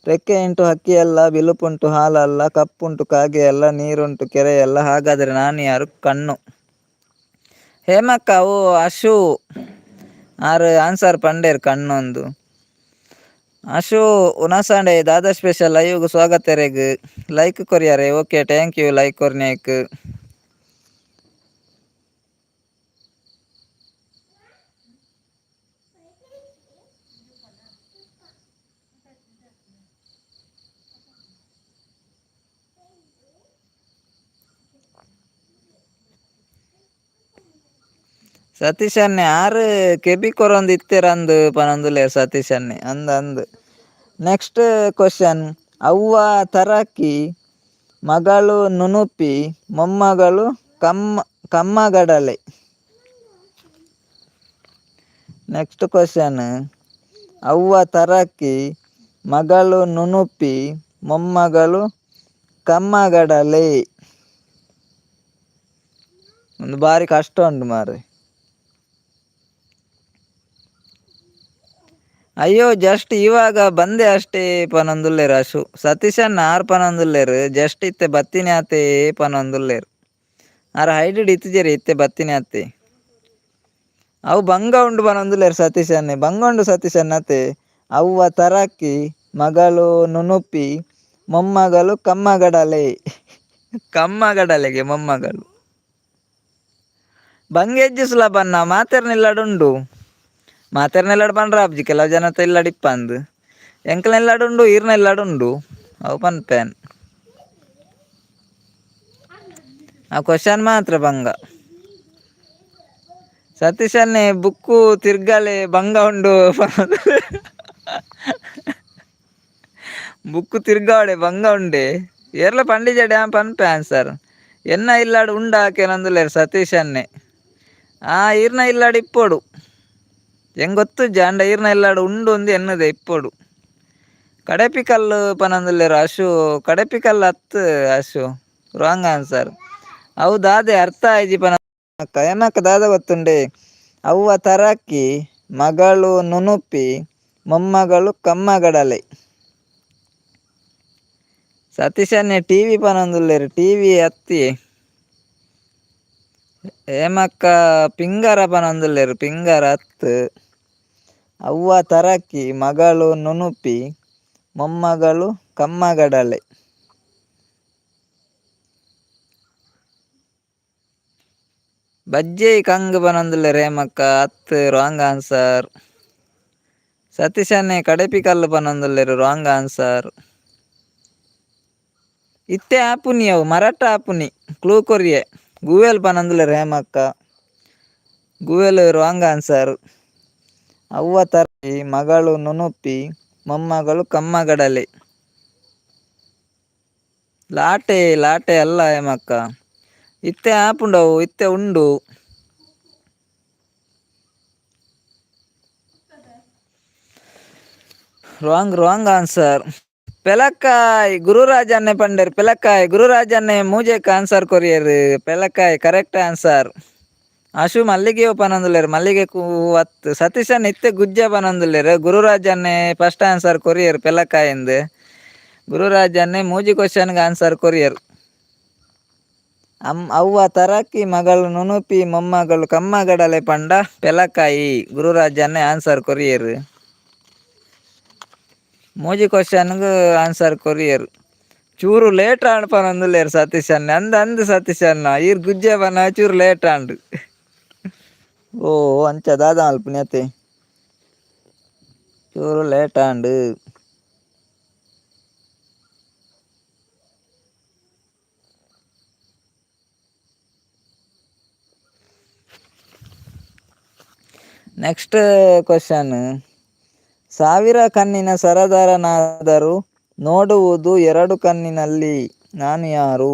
ರೆಕ್ಕೆಯುಂಟು ಹಕ್ಕಿಯಲ್ಲ, ಬಿಳುಪುಂಟು ಹಾಲಲ್ಲ, ಕಪ್ಪುಂಟು ಕಾಗೆಯಲ್ಲ, ನೀರುಂಟು ಕೆರೆಯಲ್ಲ, ಹಾಗಾದರೆ ನಾನು ಯಾರು? ಕಣ್ಣು. ಹೇಮಕ್ಕ ಅವು ಅಶು ಆರು ಆನ್ಸರ್ ಪಂಡೇರು ಕಣ್ಣೊಂದು. ಅಶು ಉನಸಾಂಡೆ ದಾದಾ ಸ್ಪೆಷಲ್ ಲೈವ್ಗೆ ಸ್ವಾಗತ ಎರೆಗ್ ಲೈಕ್ ಕೊರಿಯಾರೆ. ಓಕೆ ಥ್ಯಾಂಕ್ ಯು ಲೈಕ್ ಕೊರ್ನೇಕ್. ಸತೀಶ್ ಅನ್ನೆ ಆರು ಕೆಬಿ ಕೊರೊಂದು ಇತ್ತೆರಂದು ಪನಂದುಲೇರು ಸತೀಶ್ ಅನ್ನೆ ಅಂದ್. ನೆಕ್ಸ್ಟ್ ಕ್ವಶನ್, ಅವ್ವ ತರಕಿ, ಮಗಳು ನುನುಪಿ, ಮೊಮ್ಮಗಳು ಕಮ್ಮಗಡಲೆ. ನೆಕ್ಸ್ಟ್ ಕ್ವಶನ್, ಅವ್ವ ತರಕಿ, ಮಗಳು ನುನುಪಿ, ಮೊಮ್ಮಗಳು ಕಮ್ಮಗಡಲೆ. ಒಂದು ಬಾರಿ ಕಷ್ಟ ಉಂಟು ಮಾರೆ. ಅಯ್ಯೋ ಜಸ್ಟ್ ಇವಾಗ ಬಂದೆ ಅಷ್ಟೇ ಪನೊಂದುಲ್ಲೇರು ಅಶು. ಸತೀಶನ್ನ ಆರು ಪನೊಂದುಲ್ಲೇರು ಜಸ್ಟ್ ಇತ್ತೆ ಬತ್ತಿನಿ ಆತೆ ಪನೊಂದುಲ್ಲೇರು. ಆರು ಹೈಡೆಡ್ ಇತ್ತಿಜೇರಿ ಇತ್ತೆ ಬತ್ತಿನಿ ಆತೆ. ಅವು ಬಂಗ ಉಂಡು ಪನೊಂದುಲ್ಲೇರು ಸತೀಶನ್ನೆ. ಬಂಗ ಉಂಡು ಸತೀಶನ್ನತೆ. ಅವ್ವ ತರಕಿ, ಮಗಳು ನುನುಪಿ, ಮೊಮ್ಮಗಳು ಕಮ್ಮಗಡಲೆ. ಕಮ್ಮಗಡಲೆಗೆ ಮೊಮ್ಮಗಳು ಬಂಗೆಜ್ಜು ಸುಲಭನ್ನ ಮಾತೆರ್ನಿಲ್ಲಡುಂಡು. ಮಾತೆರ್ನೆಲ್ಲಾಡು ಪಂಡ್ರ ಅಬ್ಜಿ ಕೆಲವು ಜನ ಇಲ್ಲಾಡು ಇಪ್ಪಂದು ಎಂಕಲ್ನೆಲ್ಲಾಡುಂಡು ಈರ್ನೆಲ್ಲಾಡುಂಡು ಅವು ಪನ್ಪೇನ್. ಆ ಕ್ವಶನ್ ಮಾತ್ರ ಬಂಗ. ಸತೀಶನ್ನೇ ಬುಕ್ಕು ತಿರ್ಗಲೆ ಬಂಗ ಉಂಡು ಬುಕ್ಕು ತಿರ್ಗಾವಡೆ ಬಂಗ ಉಂಡೆ ಏರ್ಲ ಪಂಡಿಜ ಡ್ಯಾಮ್ ಪನ್ಪೆ ಆನ್ಸರ್. ಎನ್ನ ಇಲ್ಲಾಡು ಉಂಡ ಹಾಕೇನಂದುಲೇರು ಸತೀಶನ್ನೇ. ಈರ್ನ ಇಲ್ಲಾಡು ಇಪ್ಪೋಡು ಹೆಂಗ್ ಗೊತ್ತು ಜಾಂಡ ಈರ್ನ ಇಲ್ಲಾಡು ಉಂಡು ಒಂದು ಎನ್ನದೆ ಇಪ್ಪೋಡು. ಕಡೆಪಿಕಲ್ಲು ಪನಂದುಲ್ಲೇರು ಅಶು. ಕಡೆಪಿಕಲ್ಲು ಹತ್ತು ಅಶು ರಾಂಗ್ ಆನ್ಸರ್. ಅವು ದಾದೆ ಅರ್ಥ ಆಯ್ಜಿ ಪನ ಏನಕ್ಕ ದಾದ ಗೊತ್ತುಂಡೆ. ಅವ್ವ ತರಕಿ, ಮಗಳು ನುನುಪಿ, ಮೊಮ್ಮಗಳು ಕಮ್ಮಗಡಲೆ. ಸತೀಶನ್ನೇ ಟಿವಿ ಪನಂದುಲ್ಲೇರು ಟಿವಿ ಹತ್ತಿ. ಹೇಮಕ್ಕ ಪಿಂಗರ ಪನಂದುಲ್ಲೇರು ಪಿಂಗರ ಹತ್ತು. ಅವ್ವ ತರಕಿ, ಮಗಳು ನುನುಪಿ, ಮೊಮ್ಮಗಳು ಕಮ್ಮಗಡಲೆ. ಬಜ್ಜಿ ಕಂಗ್ ಪನಂದುಲ್ಲೇರು ಹೇಮಕ್ಕ ಹತ್ತು ರಾಂಗ್ ಆನ್ಸರ್. ಸತೀಶನ್ನೇ ಕಡೆಪಿಕಲ್ಲು ಪನಂದುಲ್ಲೇರು ರಾಂಗ್ ಆನ್ಸರ್. ಇತ್ತೆ ಆಪುನಿ ಅವು ಮರಾಠ ಆಪುನಿ ಕ್ಲೂ ಕೊರಿಯೆ. ಗೂವೆಲ್ ಪನಂದುಲ್ಲೇರು ಹೇಮಕ್ಕ. ಗೂವೆಲ್ ರಾಂಗ್ ಆನ್ಸರ್. ಅವ್ವ ತರಕಿ, ಮಗಳು ನುನುಪಿ, ಮೊಮ್ಮಗಳು ಕಮ್ಮಗಡಲೆ. ಲಾಟೆ ಲಾಟೆ ಅಲ್ಲ ಹೇಮಕ್ಕ. ಇತ್ತೆ ಆಪುಂಡವು ಇತ್ತೆ ಉಂಡು. Wrong answer. ಪೆಲಕ್ಕಾಯ್ ಗುರುರಾಜನ್ನೇ ಪಂಡೇರು ಪೆಲಕ್ಕಾಯ್ ಗುರುರಾಜನ್ನೇ ಮೂಜೆಕ್ ಆನ್ಸರ್ ಕೊರಿಯರು ಪೆಲಕ್ಕಾಯ್ ಕರೆಕ್ಟ್ ಆನ್ಸರ್. ಅಶು ಮಲ್ಲಿಗೆ ಪನಂದುಲ್ಲೇರು ಮಲ್ಲಿಗೆ ಹತ್ತು. ಸತೀಶನ್ ಇತ್ತೆ ಗುಜ್ಜ ಪನಂದುಲ್ಲೇರು ಗುರುರಾಜನ್ನೇ ಫಸ್ಟ್ ಆನ್ಸರ್ ಕೊರಿಯರು ಪೆಲಕ್ಕಾಯಿಂದ. ಗುರುರಾಜನ್ನೇ ಮೂಜಿ ಕ್ವಶನ್ಗೆ ಆನ್ಸರ್ ಕೊರಿಯರು. ಅವ್ವ ತರಕಿ ಮಗಳು ನುಣುಪಿ ಮೊಮ್ಮಗಳು ಕಮ್ಮಗಡಲೆ ಪಂಡ ಪೆಲಕಾಯಿ ಗುರುರಾಜನ್ನೇ ಆನ್ಸರ್ ಕೊರಿಯರ್. ಮೂಜಿ ಕ್ವಶನ್ಗೆ ಆನ್ಸರ್ ಕೊರಿಯರ್. ಚೂರು ಲೇಟ್ ಆಂಡ್ ಪನೊಂದುಲ್ಲೇರು ಸತೀಶ್ ಅನ್ನ ಅಂದ್ ಸತೀಶ್ ಅನ್ನ ಈರ್ ಗುಜ್ಜೆ ಪನ ಚೂರು ಲೇಟ್ ಆಂಡ್. ಓ ಅಂಚ ದಾದ ಅಲ್ಪುಣ್ಯತೆ ಚೂರು ಲೇಟ್ ಆಂಡ್. Next question. ಸಾವಿರ ಕಣ್ಣಿನ ಸರದಾರನಾದರೂ ನೋಡುವುದು ಎರಡು ಕಣ್ಣಿನಲ್ಲಿ ನಾನು ಯಾರು?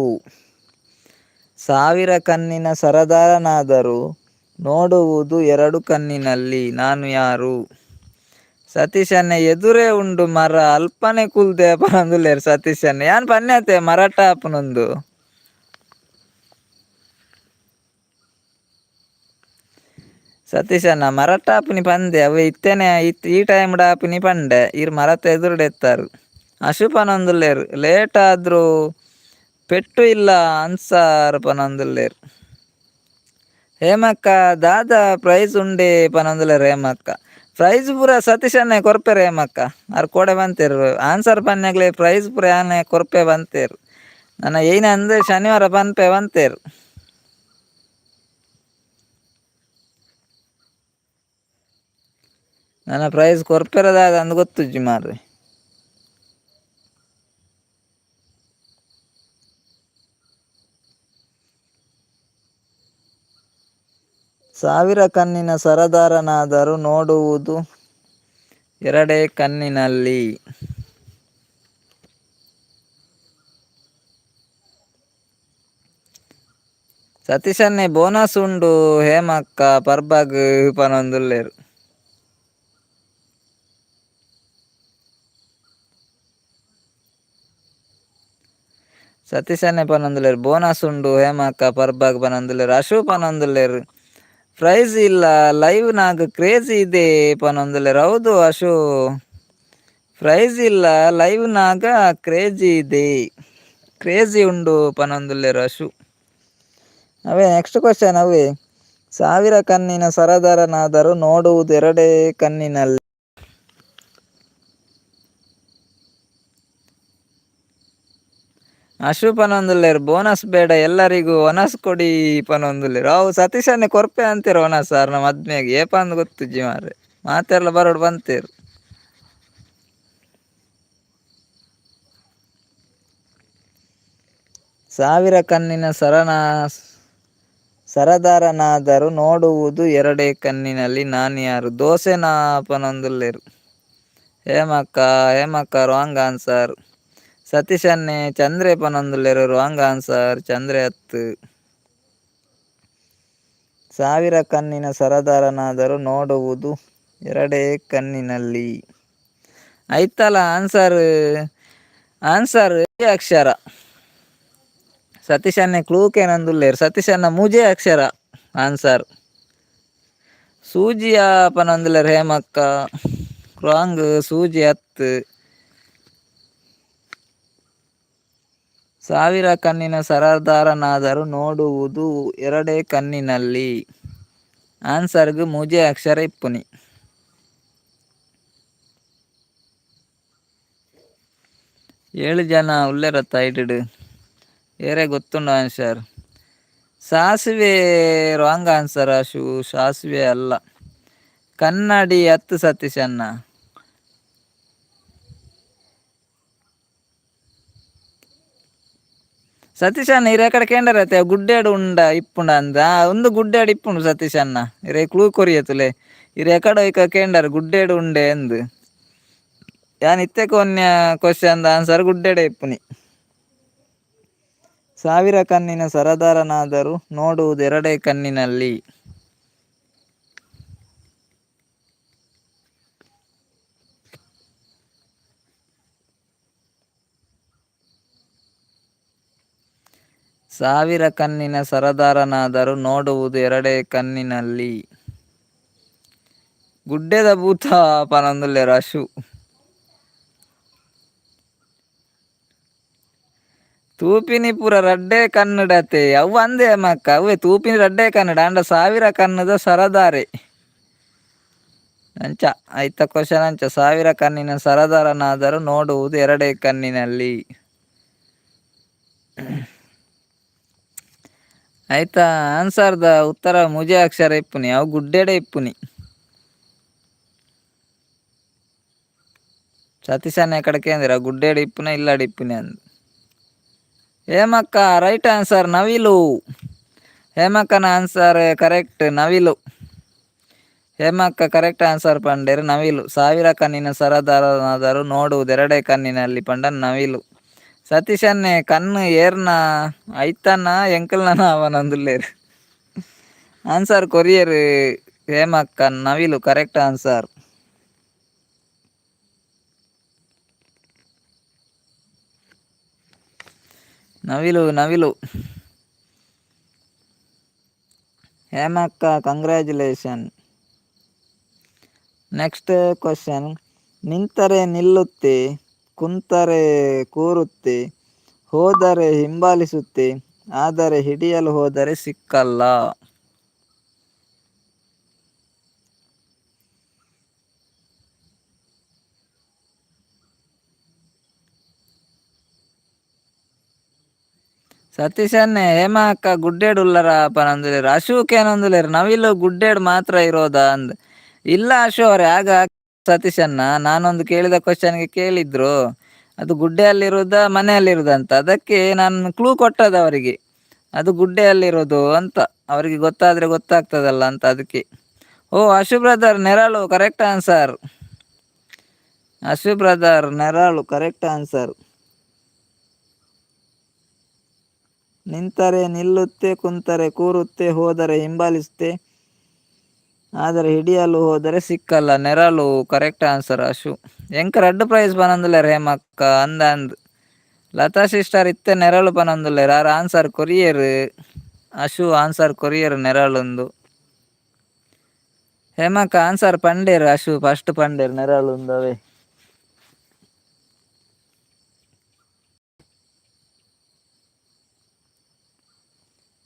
ಸಾವಿರ ಕಣ್ಣಿನ ಸರದಾರನಾದರೂ ನೋಡುವುದು ಎರಡು ಕಣ್ಣಿನಲ್ಲಿ ನಾನು ಯಾರು? ಸತೀಶನ್ನೇ ಎದುರೇ ಉಂಡು ಮರ ಅಲ್ಪನೆ ಕುಲ್ದೆ ಪನೊಂದುಲ್ಲೇರು ಸತೀಶನ್ನೇ ಯಾನ್ ಪನ್ಯತೆ ಮರಾಠ ಆಪುನೊಂದು. ಸತೀಶಣ್ಣ ಮರಾಠ ಆಪುನಿ ಪಂದೆ ಅವ ಇತ್ತೇನೆ ಈ ಟೈಮ್ ಆಪುನಿ ಪಂಡೆ ಇರ್ ಮರತ ಎದುರುಡೆತ್ತಾರು. ಅಶು ಪನೊಂದುಲ್ಲೇರು ಲೇಟ್ ಆದ್ರೂ ಪೆಟ್ಟು ಇಲ್ಲ ಅನ್ಸಾರ್ ಪನೊಂದುಲ್ಲೇರು. ಹೇಮಕ್ಕ ದಾದ ಪ್ರೈಸ್ ಉಂಡೆ ಪನೊಂದುಲ್ಲೇರು. ಹೇಮಕ್ಕ ಪ್ರೈಸ್ ಪೂರ ಸತೀಶನ್ನೇ ಕೊರ್ಪೆರು. ಹೇಮಕ್ಕ ಅವ್ರು ಕೊಡೆ ಬಂತೇರು ಆನ್ಸರ್ ಪನ್ಯಾಗ್ಲೆ ಪ್ರೈಸ್ ಪೂರ ಯಾನೆ ಕೊರ್ಪೆ ಬಂತೇರು. ನನ್ನ ಏನ ಅಂದ್ರೆ ಶನಿವಾರ ಪನ್ಪೆ ಬಂತೇರು. ನನ್ನ ಪ್ರೈಸ್ ಕೊರ್ಪೆರದಾದ ಅಂದ್ ಗೊತ್ತುಜ್ಜಿ ಮಾರ್ರೆ. ಸಾವಿರ ಕಣ್ಣಿನ ಸರದಾರನಾದರೂ ನೋಡುವುದು ಎರಡೇ ಕಣ್ಣಿನಲ್ಲಿ. ಸತೀಶನ್ನೇ ಬೋನಸ್ ಉಂಡು ಹೇಮಕ್ಕ ಪರ್ಬಾಗ್ ಪನೊಂದುಲ್ಲೇರು. ಸತೀಶನ್ನೇ ಪನೊಂದುಲ್ಲೇರು ಬೋನಸ್ ಉಂಡು ಹೇಮಕ್ಕ ಪರ್ಬಾಗ್ ಪನೊಂದುಲ್ಲೇರು. ಅಶು ಪನೊಂದುಲ್ಲೇರು ಪ್ರೈಸ್ ಇಲ್ಲ ಲೈವ್ ನಾಗ ಕ್ರೇಜಿ ಇದೆ ಪನೊಂದುಲ್ಲೇರು. ಹೌದು ಅಶು ಪ್ರೈಸ್ ಇಲ್ಲ ಲೈವ್ ನಾಗ ಕ್ರೇಜಿ ಇದೆ ಕ್ರೇಜಿ ಉಂಡು ಪನೊಂದುಲ್ಲೇರು ಅಶು. ಅವೇ ನೆಕ್ಸ್ಟ್ ಕ್ವಶನ್ ಅವೇ. ಸಾವಿರ ಕಣ್ಣಿನ ಸರದಾರನಾದರೂ ನೋಡುವುದು ಎರಡೇ ಕಣ್ಣಿನಲ್ಲಿ. ಅಶು ಪನೊಂದುಲ್ಲೇರು ಬೋನಸ್ ಬೇಡ ಎಲ್ಲರಿಗೂ ಒನಸ್ ಕೊಡಿ ಪನೊಂದುಲ್ಲೇರು. ಅವು ಸತೀಶನ್ನೇ ಕೊರ್ಪೆ ಅಂತೀರು ಒನಸ್ ಸಾರ್ ನಮ್ಮ ಮದ್ಮೆಗೆ ಏಪ ಅಂದ್ ಗೊತ್ತುಜ್ಜಿ ಮಾರ್ರೆ ಮಾತೆಲ್ಲ ಬರೋಡು ಬಂತೇರು. ಸಾವಿರ ಕಣ್ಣಿನ ಸರದಾರನಾದರೂ ನೋಡುವುದು ಎರಡೇ ಕಣ್ಣಿನಲ್ಲಿ ನಾನು ಯಾರು? ದೋಸೆನ ಪನೊಂದುಲ್ಲೇರು. ಹೇಮಕ್ಕ ರಾಂಗ್ ಆನ್ಸರ್. ಸತೀಶನ್ನೇ ಚಂದ್ರೆ ಪನೊಂದುಲ್ಲೇರು ರಾಂಗ್ ಆನ್ಸರ್. ಚಂದ್ರೆ ಹತ್ತು. ಸಾವಿರ ಕಣ್ಣಿನ ಸರದಾರನಾದರೂ ನೋಡುವುದು ಎರಡೇ ಕಣ್ಣಿನಲ್ಲಿ ಆಯ್ತಲ್ಲ ಆನ್ಸರ್. ಆನ್ಸರ್ ಅಕ್ಷರ. ಸತೀಶನ್ನೇ ಕ್ಲೂಕೇನಂದುಲ್ಲೇರು. ಸತೀಶನ್ನ ಮುಜೆ ಅಕ್ಷರ ಆನ್ಸರ್. ಸೂಜಿಯ ಪನೊಂದುಲ್ಲೇರು ಹೇಮಕ್ಕ ರಾಂಗ್. ಸೂಜಿ ಹತ್ತು. ಸಾವಿರ ಕಣ್ಣಿನ ಸರದಾರನಾದರೂ ನೋಡುವುದು ಎರಡೇ ಕಣ್ಣಿನಲ್ಲಿ ಆನ್ಸರ್ಗೆ ಮುಜೆ ಅಕ್ಷರ ಇಪ್ಪುನಿ. 7 ಜನ ಉಲ್ಲೇರತ್ತ ಐಡಿಡ್ ಏರೇ ಗೊತ್ತುಂಡು ಆನ್ಸರ್. ಸಾಸಿವೆ ರಾಂಗ್ ಆನ್ಸರ್ ಅಶು. ಸಾಸಿವೆ ಅಲ್ಲ. ಕನ್ನಡಿ 10 ಸತೀಶನ್ನ. ಸತೀಶನ್ನ ಇರ ಕಡೆ ಕೇಂದ್ರತೆ ಗುಡ್ಡಾಡು ಉಂಡ ಇಪ್ಪುಂಡ ಅಂದ ಒಂದು ಗುಡ್ಡಾಡು ಇಪ್ಪುಂಡು ಸತೀಶನ್ನ ಇರೇ ಕ್ಲೂ ಕೊರಿಯತುಲೆ ಇರ ಕಡೆ ಇಕ ಕೇಂಡರ್ ಗುಡ್ಡಾಡು ಉಂಡೆ ಎಂದು ಯಾನ್ ಇತ್ತೆ ಕೊನ್ಯ ಕ್ವಶನ್ ಆನ್ಸರ್ ಗುಡ್ಡಾಡೆ ಇಪ್ಪುನಿ. ಸಾವಿರ ಕಣ್ಣಿನ ಸರದಾರನಾದರೂ ನೋಡುವುದು ಎರಡೇ ಕಣ್ಣಿನಲ್ಲಿ. ಸಾವಿರ ಕಣ್ಣಿನ ಸರದಾರನಾದರೂ ನೋಡುವುದು ಎರಡೇ ಕಣ್ಣಿನಲ್ಲಿ. ಗುಡ್ಡೆದ ಭೂತ ಪನೊಂದುಲ್ಲೇರು ಅಶು. ತೂಪಿನಿ ಪೂರ ರಡ್ಡೆ ಕನ್ನಡತೆ ಅವು ಅಂದೆ ಮಕ್ಕ ಅವೇ ತೂಪಿನಿ ರಡ್ಡೆ ಕನ್ನಡ ಅಂಡ ಸಾವಿರ ಕನ್ನದ ಸರದಾರೆ ಅಂಚ ಐತ ಕ್ವಶನ್ ಅಂಚ ಸಾವಿರ ಕಣ್ಣಿನ ಸರದಾರನಾದರೂ ನೋಡುವುದು ಎರಡೇ ಕಣ್ಣಿನಲ್ಲಿ. ಆಯ್ತಾ ಆನ್ಸರ್ದ ಉತ್ತರ ಮುಜೆ ಅಕ್ಷರ ಇಪ್ಪುನಿ ಅವು ಗುಡ್ಡೆಡೆ ಇಪ್ಪುನಿ. ಸತೀಶನ್ನ ಎಕಡೆ ಕೇಂದ್ರ ಗುಡ್ಡೆಡೆ ಇಪ್ಪುನ ಇಲ್ಲಡೆ ಇಪ್ಪುನಿ ಅಂದು. ಹೇಮಕ್ಕ ರೈಟ್ ಆನ್ಸರ್ ನವಿಲು. ಹೇಮಕ್ಕನ ಆನ್ಸರ್ ಕರೆಕ್ಟ್ ನವಿಲು. ಹೇಮಕ್ಕ ಕರೆಕ್ಟ್ ಆನ್ಸರ್ ಪಂಡೇರು ನವಿಲು. ಸಾವಿರ ಕಣ್ಣಿನ ಸರದಾರನಾದರೂ ನೋಡುವುದು ಎರಡೇ ಕಣ್ಣಿನಲ್ಲಿ ಪಂಡ ನವಿಲು. ಸತೀಶನ್ನೇ ಕಣ್ಣು ಏರ್ನ ಐತನ ಎಂಕಲ್ನ ಅವನೊಂದುಲ್ಲೇರು. ಆನ್ಸರ್ ಕೊರಿಯರ್ ಹೇಮಕ್ಕ ನವಿಲು ಕರೆಕ್ಟ್ ಆನ್ಸರ್. ನವಿಲು ನವಿಲು. ಹೇಮಕ್ಕ ಕಂಗ್ರ್ಯಾಚುಲೇಷನ್. Next question. ನಿಂತರೆ ನಿಲ್ಲುತ್ತೆ, ಕುಂತರೆ ಕೂರುತ್ತೆ, ಹೋದರೆ ಹಿಂಬಾಲಿಸುತ್ತೆ, ಆದರೆ ಹಿಡಿಯಲು ಹೋದರೆ ಸಿಕ್ಕಲ್ಲ. ಸತೀಶನ್ನೇ ಹೇಮ ಅಕ್ಕ ಗುಡ್ಡೇಡು ಉಲ್ಲರ ಪನಂದುಲೇರು. ಅಶೋಕೇನೊಂದುಲೇರು ನವಿಲು ಗುಡ್ಡೇಡು ಮಾತ್ರ ಇರೋದಾ ಅಂದ್. ಇಲ್ಲ ಅಶೋ ಅವ್ರೆ ಆಗ ಸತೀಶನ್ನ ನಾನೊಂದು ಕೇಳಿದ ಕ್ವಶನ್ಗೆ ಕೇಳಿದ್ರು ಅದು ಗುಡ್ಡೆಯಲ್ಲಿರುವುದ ಮನೆಯಲ್ಲಿರುವುದ ಅಂತ. ಅದಕ್ಕೆ ನಾನು ಕ್ಲೂ ಕೊಟ್ಟದ್ದು ಅವರಿಗೆ, ಅದು ಗುಡ್ಡೆಯಲ್ಲಿರೋದು ಅಂತ. ಅವರಿಗೆ ಗೊತ್ತಾದರೆ ಗೊತ್ತಾಗ್ತದಲ್ಲ ಅಂತ ಅದಕ್ಕೆ. ಓ ಅಶು ಬ್ರದರ್ ನೆರಳು ಕರೆಕ್ಟ್ ಆನ್ಸರ್. ಅಶು ಬ್ರದರ್ ನೆರಳು ಕರೆಕ್ಟ್ ಆನ್ಸರ್. ನಿಂತರೆ ನಿಲ್ಲುತ್ತೆ, ಕುಂತರೆ ಕೂರುತ್ತೆ, ಹೋದರೆ ಹಿಂಬಾಲಿಸುತ್ತೆ, ಆದರೆ ಹಿಡಿಯಲು ಹೋದರೆ ಸಿಕ್ಕಲ್ಲ. ನೆರಳು ಕರೆಕ್ಟ್ ಆನ್ಸರ್ ಅಶು. ಎಂಕ ರಡ್ಡು ಪ್ರೈಸ್ ಪನೊಂದುಲ್ಲೇರು ಹೇಮಕ್ಕ ಅಂದ ಅಂದ್. ಲತಾ ಸಿಸ್ಟರ್ ಇತ್ತೆ ನೆರಳು ಪನೊಂದುಲ್ಲೇರು. ಆರ್ ಆನ್ಸರ್ ಕೊರಿಯರ್ ಅಶು ಆನ್ಸರ್ ಕೊರಿಯರ್ ನೆರಳೊಂದು. ಹೇಮಕ್ಕ ಆನ್ಸರ್ ಪಂಡೇರು ಅಶು ಫಸ್ಟ್ ಪಂಡೇರು ನೆರಳೊಂದು ಅವೇ.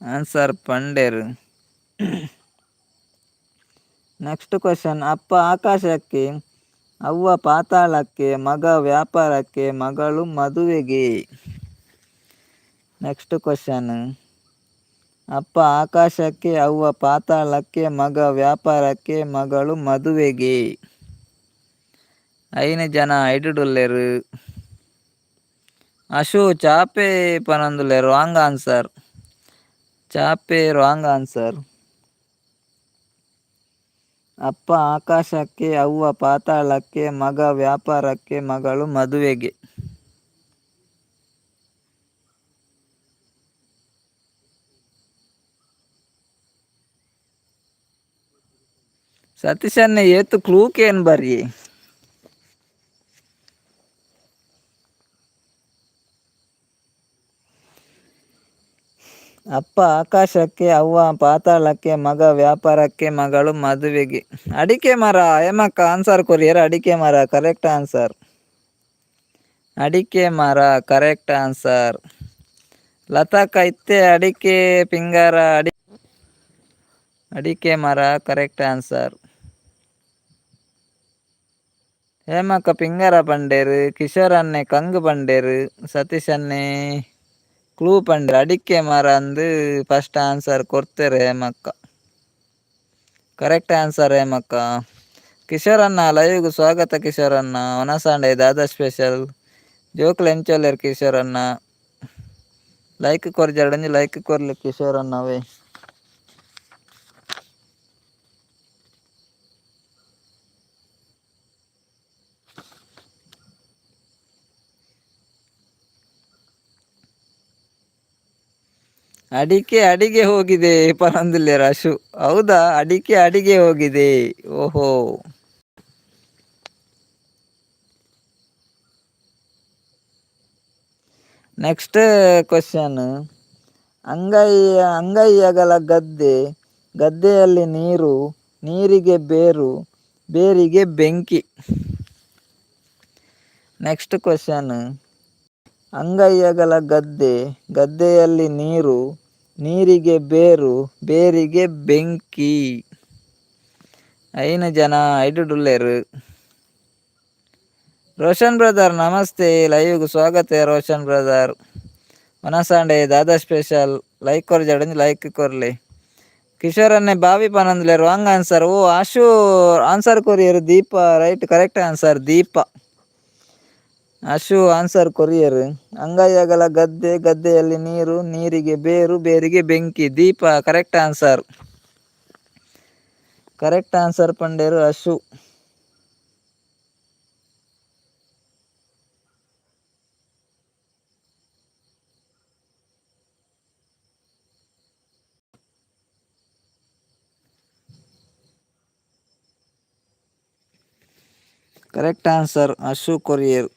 ಆನ್ಸರ್ ಪಂಡೇರು. Next question. ಅಪ್ಪ ಆಕಾಶಕ್ಕೆ, ಅವ್ವ ಪಾತಾಳಕ್ಕೆ, ಮಗ ವ್ಯಾಪಾರಕ್ಕೆ, ಮಗಳು ಮದುವೆಗೆ. Next question. ಅಪ್ಪ ಆಕಾಶಕ್ಕೆ, ಅವ್ವ ಪಾತಾಳಕ್ಕೆ, ಮಗ ವ್ಯಾಪಾರಕ್ಕೆ, ಮಗಳು ಮದುವೆಗೆ. 5 ಜನ ಐಡುಡುಲ್ಲೇರು. ಅಶು ಚಾಪೆ ಪನೊಂದುಲ್ಲೇರು ರಾಂಗ್ ಆನ್ಸರ್. ಚಾಪೆ ರಾಂಗ್ ಆನ್ಸರ್. ಅಪ್ಪ ಆಕಾಶಕ್ಕೆ, ಅವ್ವ ಪಾತಾಳಕ್ಕೆ, ಮಗ ವ್ಯಾಪಾರಕ್ಕೆ, ಮಗಳು ಮದುವೆಗೆ. ಸತೀಶನ್ನೇ ಏತು ಕ್ಲೂಕೇನು ಬರ್ರಿ. ಅಪ್ಪ ಆಕಾಶಕ್ಕೆ, ಅವ್ವ ಪಾತಾಳಕ್ಕೆ, ಮಗ ವ್ಯಾಪಾರಕ್ಕೆ, ಮಗಳು ಮದುವೆಗೆ. ಅಡಿಕೆ ಮರ. ಹೇಮಕ್ಕ ಆನ್ಸರ್ ಕೊರಿಯರ್ ಅಡಿಕೆ ಮರ ಕರೆಕ್ಟ್ ಆನ್ಸರ್. ಅಡಿಕೆ ಮರ ಕರೆಕ್ಟ್ ಆನ್ಸರ್. ಲತಾಕ ಇತ್ತೆ ಅಡಿಕೆ ಪಿಂಗಾರ ಅಡಿಕೆ ಮರ ಕರೆಕ್ಟ್ ಆನ್ಸರ್. ಹೇಮಕ್ಕ ಪಿಂಗಾರ ಪಂಡೇರು. ಕಿಶೋರ್ ಅನ್ನೆ ಕಂಗು ಪಂಡೇರು. ಸತೀಶ್ ಅನ್ನೆ ಕ್ಲೂ ಪಂಡೇರು. ಅಡಿಕೆ ಮರ ಅಂದು ಫಸ್ಟ್ ಆನ್ಸರ್ ಕೊಡ್ತೇರು ಹೇಮಕ್ಕ. ಕರೆಕ್ಟ್ ಆನ್ಸರ್ ಹೇಮಕ್ಕ. ಕಿಶೋರ್ ಅನ್ನ ಲೈವ್ಗೆ ಸ್ವಾಗತ. ಕಿಶೋರ್ ಅನ್ನ ಒನಸಾಂಡೆ ದಾದಾ ಸ್ಪೆಷಲ್ ಜೋಕ್ಲು ಎಂಚೋಲೇರು. ಕಿಶೋರ್ ಅನ್ನ ಲೈಕ್ ಕೊರ್ಜಾಡಂಜಿ ಲೈಕ್ ಕೊರ್ಲಿ ಕಿಶೋರ್ ಅನ್ನವೇ. ಅಡಿಕೆ ಅಡಿಗೆ ಹೋಗಿದೆ ಪನಂದುಲ್ಲೇರು ಅಶು. ಹೌದಾ ಅಡಿಕೆ ಅಡಿಗೆ ಹೋಗಿದೆ. ಓಹೋ. Next question. ಅಂಗೈಯಗಲ ಗದ್ದೆ, ಗದ್ದೆಯಲ್ಲಿ ನೀರು, ನೀರಿಗೆ ಬೇರು, ಬೇರಿಗೆ ಬೆಂಕಿ. Next question. ಅಂಗೈಯಗಲ ಗದ್ದೆ, ಗದ್ದೆಯಲ್ಲಿ ನೀರು, ನೀರಿಗೆ ಬೇರು, ಬೇರಿಗೆ ಬೆಂಕಿ. ಐನು ಜನ ಐದು ಡುಲ್ಲೇರು. ರೋಷನ್ ಬ್ರದರ್ ನಮಸ್ತೆ, ಲೈವ್ಗೆ ಸ್ವಾಗತ ರೋಷನ್ ಬ್ರದರ್. ಮನಸಾಂಡೆ ದಾದಾ ಸ್ಪೆಷಲ್ ಲೈಕ್ ಕೊರ್ ಜಡಂಜಿ ಲೈಕ್ ಕೊರ್ಲಿ. ಕಿಶೋರನ್ನೇ ಬಾವಿ ಪನಂದ್ಲೇರು ರಾಂಗ್ ಆನ್ಸರ್. ಓ ಆಶು ಆನ್ಸರ್ ಕೊರಿಯರು Deepa right correct answer Deepa. Ashu answer ಕೊರಿಯರ್. ಅಂಗೈಯಗಲ ಗದ್ದೆ, ಗದ್ದೆಯಲ್ಲಿ ನೀರು, ನೀರಿಗೆ ಬೇರು, ಬೇರಿಗೆ ಬೆಂಕಿ. Deepa correct answer. Correct answer ಪಂಡೇರು ಅಶು. ಕರೆಕ್ಟ್ ಆನ್ಸರ್ ಅಶು ಕೊರಿಯರ್.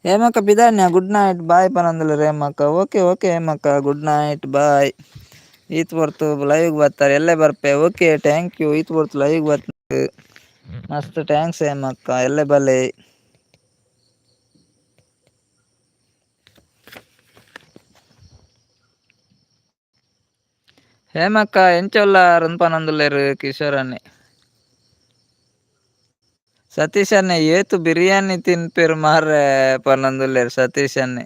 ಹೇಮಕ್ಕ ಬಿದಾನ್ಯ ಗುಡ್ ನೈಟ್ ಬಾಯ್ ಪನಂದಲ್ಲ ಹೇಮಕ್ಕ. ಓಕೆ ಓಕೆ ಹೇಮಕ್ಕ ಗುಡ್ ನೈಟ್ ಬಾಯ್. ಈತ್ ಬರ್ತು ಲೈವ್ಗೆ ಬರ್ತಾರೆ ಎಲ್ಲೇ ಬರ್ಪೆ. ಓಕೆ ಥ್ಯಾಂಕ್ ಯು ಈತ್ ಬರ್ತು ಲೈವ್ಗೆ ಬರ್ತಾರೆ. ಮಸ್ತ್ ಥ್ಯಾಂಕ್ಸ್ ಹೇಮಕ್ಕ ಎಲ್ಲೇ ಬಲೆ. ಹೇಮಕ್ಕ ಎಂಚೊಲ್ಲ ರುನ್ಪನಂದುಲ್ಲೇರು ಕಿಶೋರನ್ನೇ. ಸತೀಶನ್ನೇ ಏತು ಬಿರಿಯಾನಿ ತಿನ್ಪೇರು ಮಾರ್ರೆ ಪನಂದುಲ್ಲೇರು ಸತೀಶನ್ನೇ.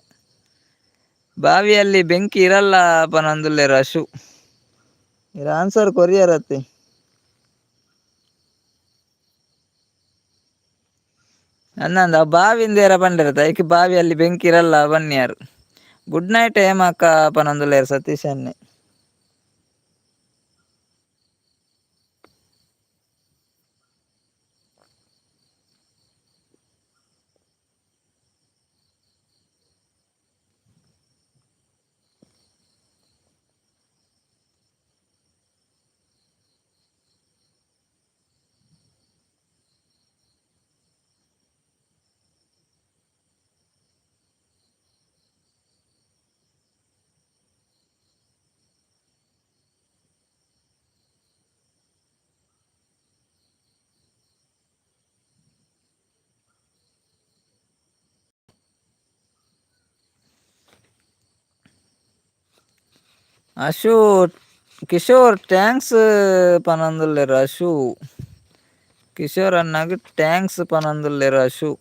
ಬಾವಿಯಲ್ಲಿ ಬೆಂಕಿ ಇರಲ್ಲ ಪನಂದುಲ್ಲೇರು ಅಶು. ಇರ ಆನ್ಸರ್ ಕೊರಿಯರತ್ತಿ. ಅನ್ನಂದ ಬಾವಿಂದೇರ ಬಂಡಿರತ್ತ ಐಕ್ ಬಾವಿಯಲ್ಲಿ ಬೆಂಕಿ ಇರಲ್ಲ ಬನ್ನಿಯಾರು. ಗುಡ್ ನೈಟ್ ಹೇಮಕ್ಕ ಪನಂದುಲ್ಲೇರು ಸತೀಶನ್ನೇ. ಅಶು ಕಿಶೋರ್ ಟ್ಯಾಂಕ್ಸ್ ಪನಂದುಲ್ಲೇರು ಅಶು. ಕಿಶೋರ್ ಅನ್ನಾಗ ಟ್ಯಾಂಕ್ಸ್ ಪನಂದುಲ್ಲೇರು ಅಶು.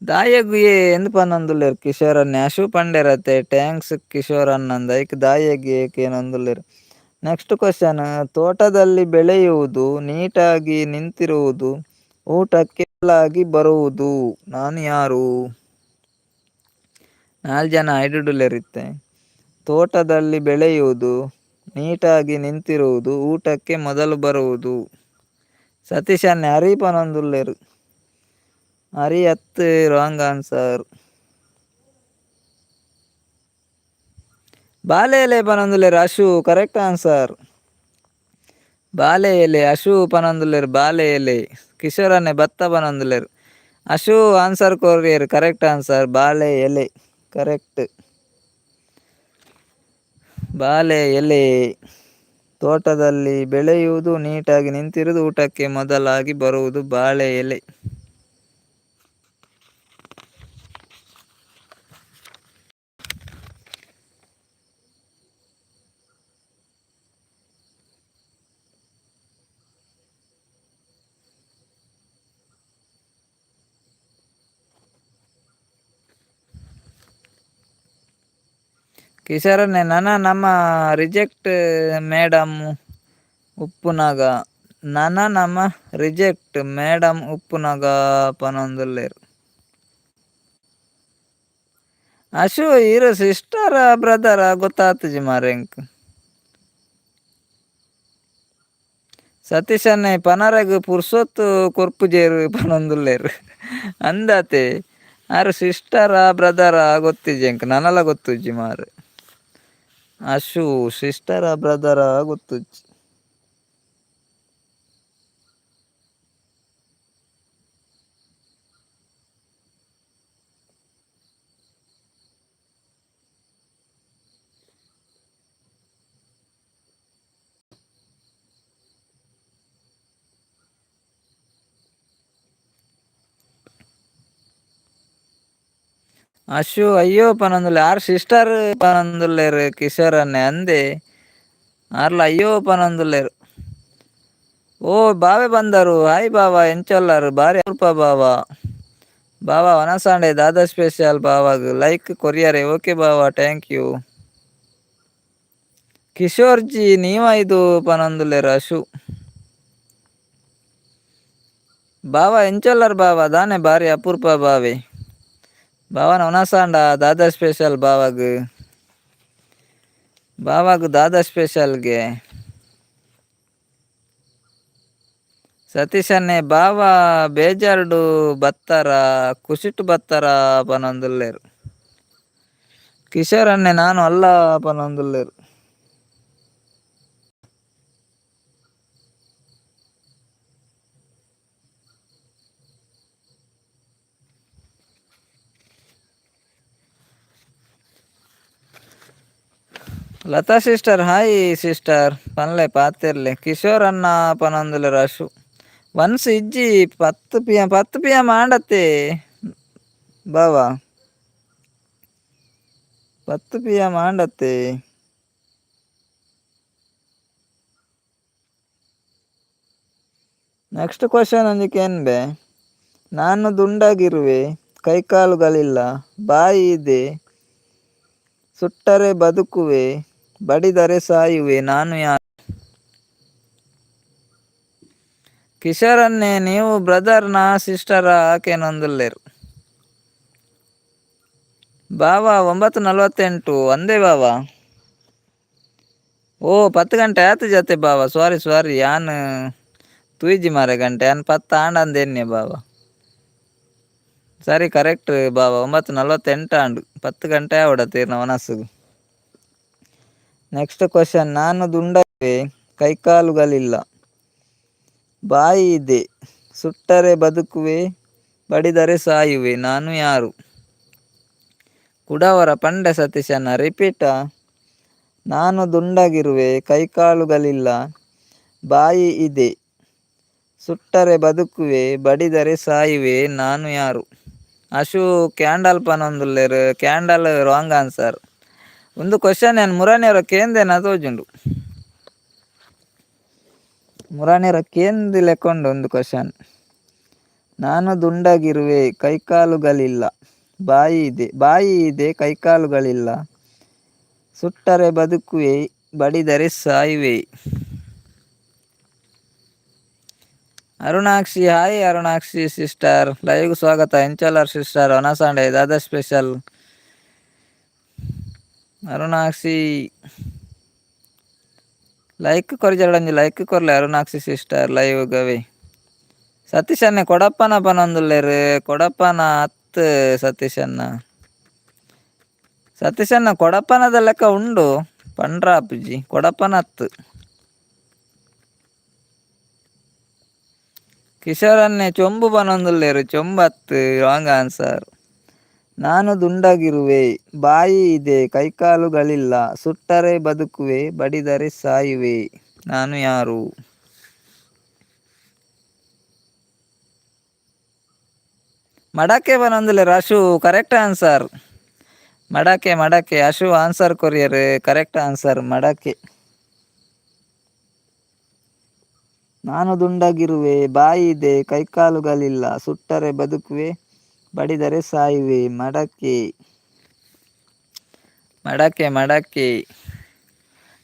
ದಾಯಗುಯೆ ಎಂದು ಪನಂದುಲ್ಲೇರು ಕಿಶೋರ್ ಅನ್ನೆ. ಅಶು ಪಂಡೇರತ್ತೆ ಟ್ಯಾಂಕ್ಸ್ ಕಿಶೋರ್ ಅನ್ನಂದ ಐಕ್ ದಾಯಗಿ ಏಕೇನೊಂದುಲ್ಲೇರು. Next question. ತೋಟದಲ್ಲಿ ಬೆಳೆಯುವುದು, ನೀಟಾಗಿ ನಿಂತಿರುವುದು, ಊಟಕ್ಕೆ ಮೊದಲಾಗಿ ಬರುವುದು. ನಾನು ಯಾರು? 4 ಜನ ಐಡುಡುಲೇರಿತ್ತೆ. ತೋಟದಲ್ಲಿ ಬೆಳೆಯುವುದು, ನೀಟಾಗಿ ನಿಂತಿರುವುದು, ಊಟಕ್ಕೆ ಮೊದಲು ಬರುವುದು. ಸತೀಶನ್ನೇ ಹರಿ ಪನಂದುಲ್ಲೇರು. ಹರಿ ಅತ್ತು ರಾಂಗ್ ಆನ್ಸರ್. ಬಾಳೆ ಎಲೆ ಪನಂದುಲ್ಲೇರು ಅಶು ಕರೆಕ್ಟ್ ಆನ್ಸರ್. ಬಾಳೆ ಎಲೆ ಅಶು ಪನಂದುಲ್ಲೇರು ಬಾಳೆ ಎಲೆ. ಕಿಶೋರನ್ನೇ ಭತ್ತ ಪನಂದುಲ್ಲೇರು. Ashu answer courier correct answer ಬಾಳೆ ಎಲೆ ಕರೆಕ್ಟ್. ಬಾಳೆ ಎಲೆ. ತೋಟದಲ್ಲಿ ಬೆಳೆಯುವುದು, ನೀಟಾಗಿ ನಿಂತಿರುವುದು, ಊಟಕ್ಕೆ ಮೊದಲಾಗಿ ಬರುವುದು ಬಾಳೆ ಎಲೆ. ಕಿಶೋರನ್ನೇ ನಮ್ಮ ರಿಜೆಕ್ಟ್ ಮೇಡಮ್ ಉಪ್ಪುನಾಗ. ನಮ್ಮ ರಿಜೆಕ್ಟ್ ಮೇಡಮ್ ಉಪ್ಪುನಾಗ ಪನಂದುಲ್ಲೇರು. ಅಶು ಇರು ಸಿಸ್ಟರ ಬ್ರದರ ಗೊತ್ತಾತಜಿ ಮಾರೆಂಕ್. ಸತೀಶನ್ನೇ ಪನರಗ್ ಪುರ್ಸೊತ್ತು ಕೊರ್ಪುಜೇರು ಪನಂದುಲ್ಲೇರು. ಅಂದಾತೆ ಆರು ಸಿಸ್ಟರ ಬ್ರದರ ಗೊತ್ತಿಜ್ಜಿ ನನಲ ಗೊತ್ತುಜ್ಜಿ ಮಾರೆ. ಅಶು ಸಿಸ್ಟರ ಬ್ರದರ ಗೊತ್ತುಜ್ಜಿ. ಅಶು ಅಯ್ಯೋ ಪನೊಂದುಲ್ಲೆ ಆರ್ ಸಿಸ್ಟರ್ ಪನೊಂದುಲ್ಲೆರ್ ಕಿಶೋರ್ ಅನ್ನೆ ಅಂದೆ ಆರ್ಲ ಅಯ್ಯೋ ಪನೊಂದುಲ್ಲೆರ್. ಓ ಬಾವೆ ಬಂದರು. ಹಾಯ್ ಬಾವ ಎಂಚೊಲ್ಲಾರು ಬಾರಿ ಅಲ್ಪ ಬಾವ. ಬಾವ ವನಸಾಂಡೆ ದಾದಾ ಸ್ಪೆಷಲ್ ಬಾವಾಗ್ ಲೈಕ್ ಕೊರಿಯರೆ ಓಕೆ ಬಾವ ಥ್ಯಾಂಕ್ ಯು. ಕಿಶೋರ್ ಜಿ ನೀವ ಇದು ಪನೊಂದುಲ್ಲೆರ್ ಅಶು. ಬಾವ ಎಂಚೊಲ್ಲರ್ ಬಾವ ದಾನೆ ಬಾರಿ ಅಪೂರ್ಪ ಬಾವೆ. ಬಾವನ ವನಸಾಂಡ ದಾದಾ ಸ್ಪೆಷಲ್ ಬಾವಾಗ್. ಬಾವಾಗ್ ದಾದಾ ಸ್ಪೆಷಲ್ಗೆ ಸತೀಶ್ ಅನ್ನೆ ಬಾವ ಬೇಜಾರ್ಡು ಬತ್ತಾರ ಕುಸಿಟ್ ಬತ್ತಾರ ಪನೊಂದುಲ್ಲೆರ್. ಕಿಶೋರ್ ಅನ್ನೆ ನಾನು ಅಲ್ಲ ಪನೊಂದುಲ್ಲೆರ್. ಲತಾ ಸಿಸ್ಟರ್ ಹಾಯ್ ಸಿಸ್ಟರ್ ಪನ್ಲೆ ಪಾತೆರ್ಲೆ. ಕಿಶೋರ್ ಅನ್ನ ಪನೊಂದುಲ್ಲೆರ್ ಅಶು. ಒನ್ಸ್ ಇಜ್ಜಿ 10 PM ಆಂಡತ್ತೆ ಬಾವ 10 PM ಆಂಡತ್ತೆ. ನೆಕ್ಸ್ಟ್ ಕ್ವಶನ್ ಒಂದಿಕ್ಕೆ ಏನ್ಬೆ. ನಾನು ದುಂಡಾಗಿರುವೆ ಕೈಕಾಲುಗಳಿಲ್ಲ ಬಾಯಿ ಇದೆ ಸುಟ್ಟರೆ ಬದುಕುವೆ ಬಡಿದರೆ ಸಾಯುವೆ ನಾನು ಯಾರು. ಕಿಶೋರ್ ಅನ್ನೆ ನೀವು ಬ್ರದರ್ನ ಸಿಸ್ಟರ ಆಕೆನೊಂದುಲ್ಲೆರ್. ಬಾವ 9:48 ಅಂದೆ ಬಾವ. ಓ 10 ಗಂಟೆ ಆಯ್ತು ಜತೆ ಬಾವ ಸಾರಿ ಯಾನ್ ತೂಯಿಜಿ ಮಾರೆ ಗಂಟೆ ಯಾನ್ 10 ಆಂಡಂದೆನ್ನೆ ಬಾವ. ಸರಿ ಕರೆಕ್ಟ್ ಬಾವ 9:48 ಆಂಡು 10 ಗಂಟೆ ಆವಡತ್ತೆ ಇರ್ನ ವನಸ್ಸು. ನೆಕ್ಸ್ಟ್ ಕ್ವಶನ್ ನಾನು ದುಂಡಾಗಿರುವೆ ಕೈಕಾಲುಗಳಿಲ್ಲ ಬಾಯಿ ಇದೆ ಸುಟ್ಟರೆ ಬದುಕುವೆ ಬಡಿದರೆ ಸಾಯುವೆ ನಾನು ಯಾರು. ಕುಡವರ ಪಂಡೆ ಸತೀಶನ್ನ ರಿಪೀಟ. ನಾನು ದುಂಡಾಗಿರುವೆ ಕೈಕಾಲುಗಳಿಲ್ಲ ಬಾಯಿ ಇದೆ ಸುಟ್ಟರೆ ಬದುಕುವೆ ಬಡಿದರೆ ಸಾಯುವೆ ನಾನು ಯಾರು. Ashu candle ಪನೊಂದುಲ್ಲೆರ್ candle wrong answer. ಒಂದು ಕ್ವಶನ್ ಏನು ಮುರಾನಿಯವರ ಕೇಂದೇನ ತೋಜುಂಡು. ಮುರಾನಿಯವರ ಕೇಂದಿ ಲೆಕ್ಕೊಂಡು ಒಂದು ಕ್ವಶನ್. ನಾನು ದುಂಡಾಗಿರುವೆ ಕೈಕಾಲುಗಳಿಲ್ಲ ಬಾಯಿ ಇದೆ ಕೈಕಾಲುಗಳಿಲ್ಲ ಸುಟ್ಟರೆ ಬದುಕುವೆ ಬಡಿದರೆ ಸಾಯುವೆ. Arunakshi hi Arunakshi sister live ಸ್ವಾಗತ. ಎಂಚಲರ್ ಸಿಸ್ಟರ್ ವನಸಾಂಡೆ ದಾದಾ ಸ್ಪೆಷಲ್. ಅರುಣಾಕ್ಷಿ ಲೈಕ್ ಕೊರಿಜರಡಂಜಿ ಲೈಕ್ ಕೊರ್ಲೆ ಅರುಣಾಕ್ಷಿ ಸಿಸ್ಟರ್ ಲೈವ್ ಗವೆ. ಸತೀಶ್ ಅನ್ನೆ ಕೊಡಪ್ಪನ ಪನೊಂದುಲ್ಲೆರ್ ಕೊಡಪ್ಪನ 10 ಸತೀಶ್ ಅನ್ನ ಕೊಡಪ್ಪನದ ಲೆಕ್ಕ ಉಂಡು ಪಂಡ್ರಾಪ್ಜಿ ಕೊಡಪ್ಪನ 10. ಕಿಶೋರ್ ಅನ್ನೆ ಚೊಂಬು ಪನೊಂದುಲ್ಲೆರ್ ಚೊಂಬು 10 ರಾಂಗ್ ಆನ್ಸರ್. ನಾನು ದುಂಡಾಗಿರುವೆ ಬಾಯಿ ಇದೆ ಕೈಕಾಲುಗಳಿಲ್ಲ ಸುಟ್ಟರೆ ಬದುಕುವೆ ಬಡಿದರೆ ಸಾಯುವೆ ನಾನು ಯಾರು. ಮಡಕೆ ಪನೊಂದುಲ್ಲೆರ್ ಅಶು ಕರೆಕ್ಟ್ ಆನ್ಸರ್. ಮಡಕೆ Ashu answer courier correct answer ಮಡಕೆ. ನಾನು ದುಂಡಾಗಿರುವೆ ಬಾಯಿ ಇದೆ ಕೈಕಾಲುಗಳಿಲ್ಲ ಸುಟ್ಟರೆ ಬದುಕುವೆ ಬಡಿದರೆ ಸಾಯುವೆ ಮಡಕೆ.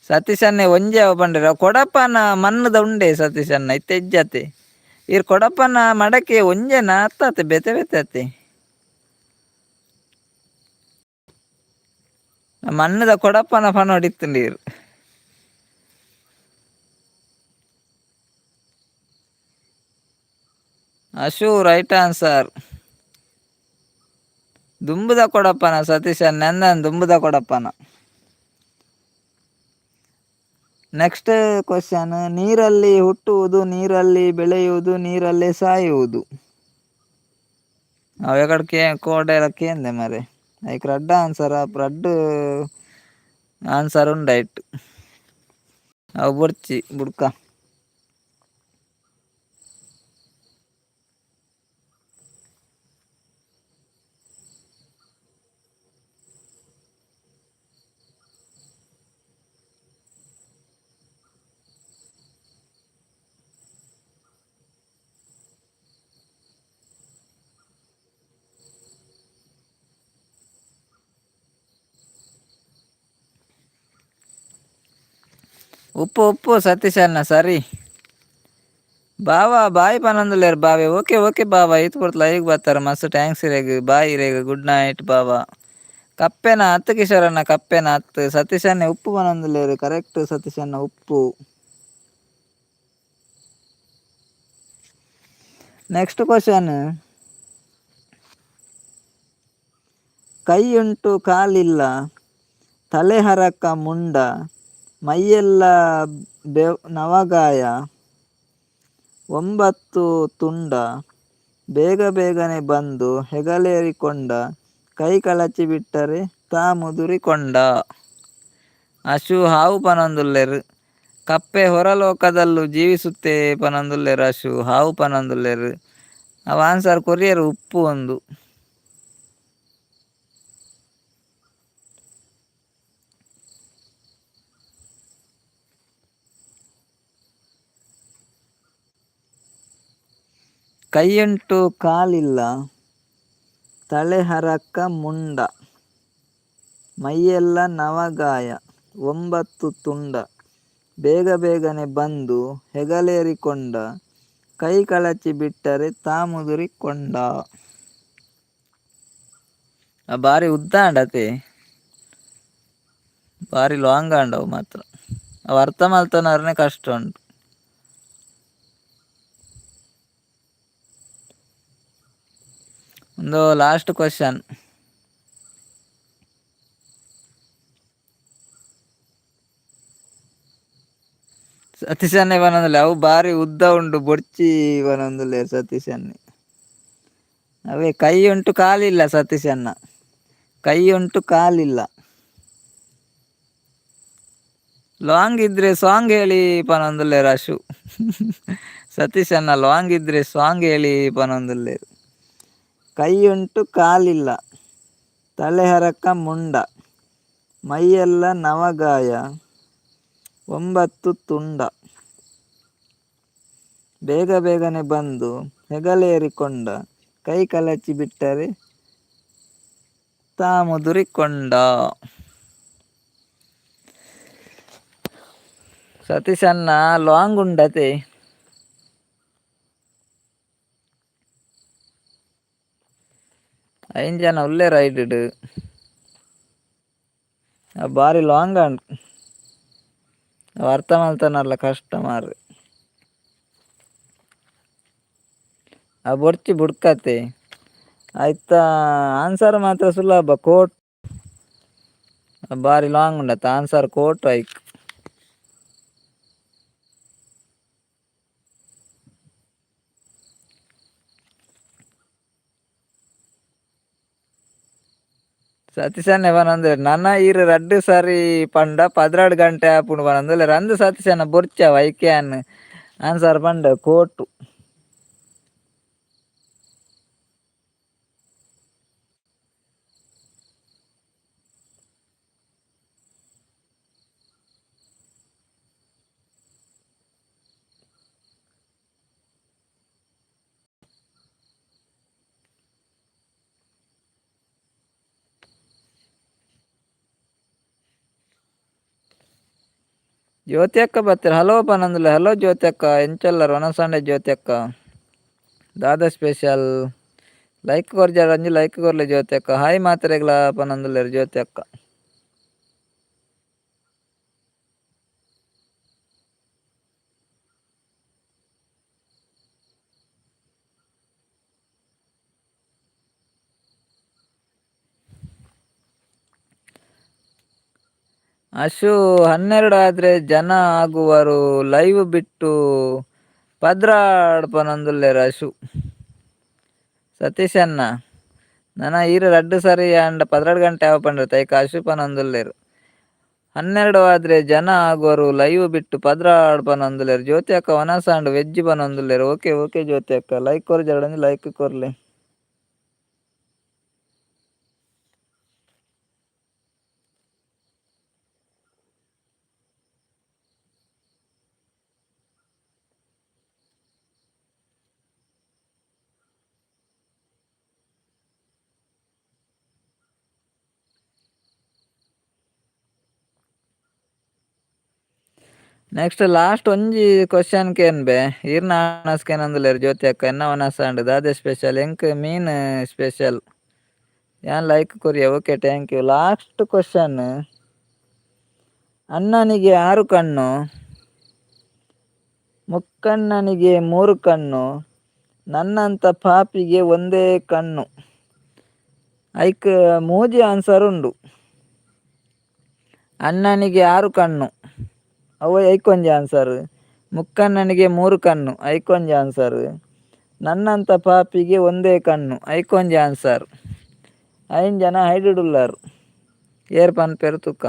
ಸತೀಶ್ ಅನ್ನೆ ಒಂಜೆ ಅವ ಪಂಡ್ರೆ ಕೊಡಪ್ಪನ ಮಣ್ಣದ ಉಂಡೆ ಸತೀಶ್ ಅನ್ನ ಇತ್ತೆಜ್ಜತೆ ಇರ್ ಕೊಡಪ್ಪನ ಮಡಕೆ ಒಂಜೆನ ಅತ್ತತೆ ಬೆತೆ ಅತ್ತೆ ಮಣ್ಣದ ಕೊಡಪ್ಪನ ಪನ ಹೊಡಿತುಂಡೀರ್. Ashu right answer. ದುಂಬುದ ಕೊಡಪ್ಪನ ಸತೀಶ್ ನೆಂದನ್ ದುಂಬುದ ಕೊಡಪ್ಪನ. ನೆಕ್ಸ್ಟ್ ಕ್ವಶನ್ ನೀರಲ್ಲಿ ಹುಟ್ಟುವುದು ನೀರಲ್ಲಿ ಬೆಳೆಯುವುದು ನೀರಲ್ಲೇ ಸಾಯುವುದು. ಅವ ಎಕಡೆ ಕೋಡೆಲ ಕೇಂದೆ ಮರೆ ಐಕ್ ರಡ್ಡ ಆನ್ಸರ್ ಆನ್ಸರ್ ಉಂಡಾಯ್ತು ಅವು ಬುಡ್ಚಿ ಬುಡ್ಕ. ఉప్పు ఉప్పు సతీష్ అన్న సరి బావా బాయ్ పనందులేరు బావే ఓకే ఓకే బావా ಈತ ಕೊಡ್ತು ಲೈವ್ ಬರ್ತಾರೆ ಮಸ್ತ್ ಥ್ಯಾಂಕ್ಸ್ ಇರೇಗ ಬಾಯ್ ಇರೇಗ ಗುಡ್ ನೈಟ್ ಬಾವಾ ಕಪ್ಪೆನ ಹತ್ತು ಕಿಶೋರಣ್ಣ ಕಪ್ಪೆನ ಹತ್ತು ಸತೀಶ್ ಅಣ್ಣ ಉಪ್ಪು ಪನೊಂದುಲ್ಲೇರು ಕರೆಕ್ಟ್ ಸತೀಶ್ ಅಣ್ಣ ಉಪ್ಪು ನೆಕ್ಸ್ಟ್ ಕ್ವಶನ್ ಕೈಯುಂಟು ಕಾಲಿಲ್ಲ ತಲೆ ಹರಕ ಮುಂಡ ಮೈಯೆಲ್ಲ ನವಗಾಯ 9 ತುಂಡ ಬೇಗ ಬೇಗನೆ ಬಂದು ಹೆಗಲೇರಿಕೊಂಡ ಕೈ ಕಳಚಿ ಬಿಟ್ಟರೆ ತಾ ಮುದುರಿಕೊಂಡ ಅಶು ಹಾವು ಪನೊಂದುಲ್ಲೆರು ಕಪ್ಪೆ ಹೊರಲೋಕದಲ್ಲೂ ಜೀವಿಸುತ್ತೆ ಪನೊಂದುಲ್ಲೆರು ಅಶು ಹಾವು ಪನೊಂದುಲ್ಲೆರು ಅವ ಆನ್ಸರ್ ಕೊರಿಯರು ಉಪ್ಪು ಒಂದು ಕೈಯುಂಟು ಕಾಲಿಲ್ಲ ತಲೆ ಹರಕ ಮುಂಡ ಮೈಯೆಲ್ಲ ನವಗಾಯ 9 ತುಂಡ ಬೇಗ ಬೇಗನೆ ಬಂದು ಹೆಗಲೇರಿಕೊಂಡ ಕೈ ಕಳಚಿ ಬಿಟ್ಟರೆ ತಾ ಮುದುರಿಕೊಂಡ ಭಾರಿ ಉದ್ದ ಅಂಡತೆ ಭಾರಿ ಲಾಂಗ್ ಅಂಡವು ಮಾತ್ರ ಅವು ಅರ್ಥ ಮಲ್ತನವ್ರನ್ನೇ ಕಷ್ಟ ಉಂಟು ಒಂದು ಲಾಸ್ಟ್ ಕ್ವಶನ್ ಸತೀಶ್ ಅಣ್ಣ ಇವನೊಂದಿಲ್ಲ ಅವು ಭಾರಿ ಉದ್ದ ಉಂಟು ಬೊಡ್ಚಿ ಇವನೊಂದಿಲ್ಲ ಸತೀಶ್ ಅಣ್ಣ ಅವೇ ಕೈ ಉಂಟು ಕಾಲಿಲ್ಲ ಸತೀಶ್ ಅಣ್ಣ ಕೈ ಉಂಟು ಕಾಲಿಲ್ಲ ಲಾಂಗ್ ಇದ್ರೆ ಸಾಂಗ್ ಹೇಳಿ ಪನೊಂದುಲ್ಲೇರು ಅಶು ಸತೀಶ್ ಅಣ್ಣ ಲಾಂಗ್ ಇದ್ರೆ ಸಾಂಗ್ ಹೇಳಿ ಪನೊಂದುಲ್ಲೇರು ಕೈ ಉಂಟು ಕಾಲಿಲ್ಲ ತಲೆ ಹರಕ ಮುಂಡ ಮೈಯೆಲ್ಲ ನವಗಾಯ 9 ತುಂಡ ಬೇಗ ಬೇಗನೆ ಬಂದು ಹೆಗಲೇರಿಕೊಂಡ ಕೈ ಕಳಚಿ ಬಿಟ್ಟರೆ ತಾ ಮುದುರಿಕೊಂಡ ಸತೀಶ್ ಅಣ್ಣ ಲಾಂಗ್ ಉಂಡತೆ ಐಂಜನ ಉಲ್ಲೆ ರೈಡ್ ಭಾರಿ ಲಾಂಗ್ ಅಂಡ್ ಅರ್ಥ ಮಲ್ತನಲ್ಲ ಕಷ್ಟ ಮಾರ್ರೆ ಆ ಬೊಡ್ಚಿ ಬುಡ್ಕತೆ ಆಯ್ತಾ ಆನ್ಸರ್ ಮಾತ್ರ ಸುಲಭ ಕೋಟ್ ಭಾರಿ ಲಾಂಗ್ ಉಂಡತ ಆನ್ಸರ್ ಕೋಟ್ ಐಕ್ సతీష్ అన్న ఏమన్నా నాన్న ఈరు 2 సారి పండ 16 గంటೆ ఆపుడు పనందులే రందు సతీష్ అన్న బొర్చావు ఐకే అన్న ఆన్సర్ పండ కోటు ಜ್ಯೋತಿ ಅಕ್ಕ ಬರ್ತೀರ ಹಲೋ ಪನಂದುಲೆ ಹಲೋ ಜ್ಯೋತಿ ಅಕ್ಕ ಎಂಚಲ್ಲರು ಒನಸಂಡೆ ಜ್ಯೋತಿ ಅಕ್ಕ ದಾದಾ ಸ್ಪೆಷಲ್ ಲೈಕ್ ಕೊರ್ಜಾರ ಅಂಜು ಲೈಕ್ ಕೊರ್ಲೆ ಜ್ಯೋತಿ ಅಕ್ಕ ಹಾಯ್ ಮಾತ್ರೆಗ್ಲ ಪನಂದುಲ್ಲೇರು ಜ್ಯೋತಿ ಅಕ್ಕ ಅಶು 12 ಆದರೆ ಜನ ಆಗುವರು ಲೈವ್ ಬಿಟ್ಟು ಪದ್ರಾಡ್ ಪನಂದುಲ್ಲೇರು ಅಶು ಸತೀಶ್ ಅನ್ನ ನನ್ನ ಈರು 2 ಸಾರಿ ಅಂಡ 16 ಗಂಟೆ ಯಾವ ಪಂಡ್ರೆ ತೈಕ ಅಶು ಪನಂದುಲ್ಲೇರು 12 ಆದರೆ ಜನ ಆಗುವರು ಲೈವ್ ಬಿಟ್ಟು ಪದ್ರಾಡ್ ಪನಂದುಲ್ಲೇರು ಜ್ಯೋತಿ ಅಕ್ಕ ಒನಸಾಂಡ್ ವೆಜ್ ಪನಂದುಲ್ಲೇರು ಓಕೆ ಓಕೆ ಜ್ಯೋತಿ ಅಕ್ಕ ಲೈಕ್ ಕೊರ್ಜಾಡ ಲೈಕ್ ಕೊರ್ಲೆ ನೆಕ್ಸ್ಟ್ ಲಾಸ್ಟ್ ಒಂಜಿ ಕ್ವಶನ್ ಕೇನ್ ಬೆ ಈರ್ನ ಅನಸ್ಕೇನ್ ಅಂದುಲ್ಲೇರ್ ಜ್ಯೋತಿ ಅಕ್ಕ ಎನ್ನ ಅನಸಾಂಡ್ ದಾದೆ ಸ್ಪೆಷಲ್ ಎಂಕ್ ಮೀನ್ ಸ್ಪೆಷಲ್ ಯಾನ್ like Korea okay thank you. Last question, ಅಣ್ಣನಿಗೆ 6 ಕಣ್ಣು ಮುಕ್ಕಣ್ಣನಿಗೆ 3 ಕಣ್ಣು ನನ್ನಂತ ಪಾಪಿಗೆ ಒಂದೇ ಕಣ್ಣು. ಐಕ್ ಮೂಜಿ ಆನ್ಸರ್ ಉಂಡು. ಅಣ್ಣನಿಗೆ 6 ಕಣ್ಣು ಅವು ಐಕೊಂಜಿ ಆನ್ಸರ್, ಮುಕ್ಕಣ್ಣನಿಗೆ 3 ಕಣ್ಣು ಐಕೊಂಜಿ ಆನ್ಸರ್, ನನ್ನಂತ ಪಾಪಿಗೆ ಒಂದೇ ಕಣ್ಣು ಐಕೊಂಜಿ ಆನ್ಸರ್. ಐನ್ ಜನ ಹೈಡಿಡುಲ್ಲಾರು ಏರ್ ಪನ್ಪೆರು ತುಕ್ಕ.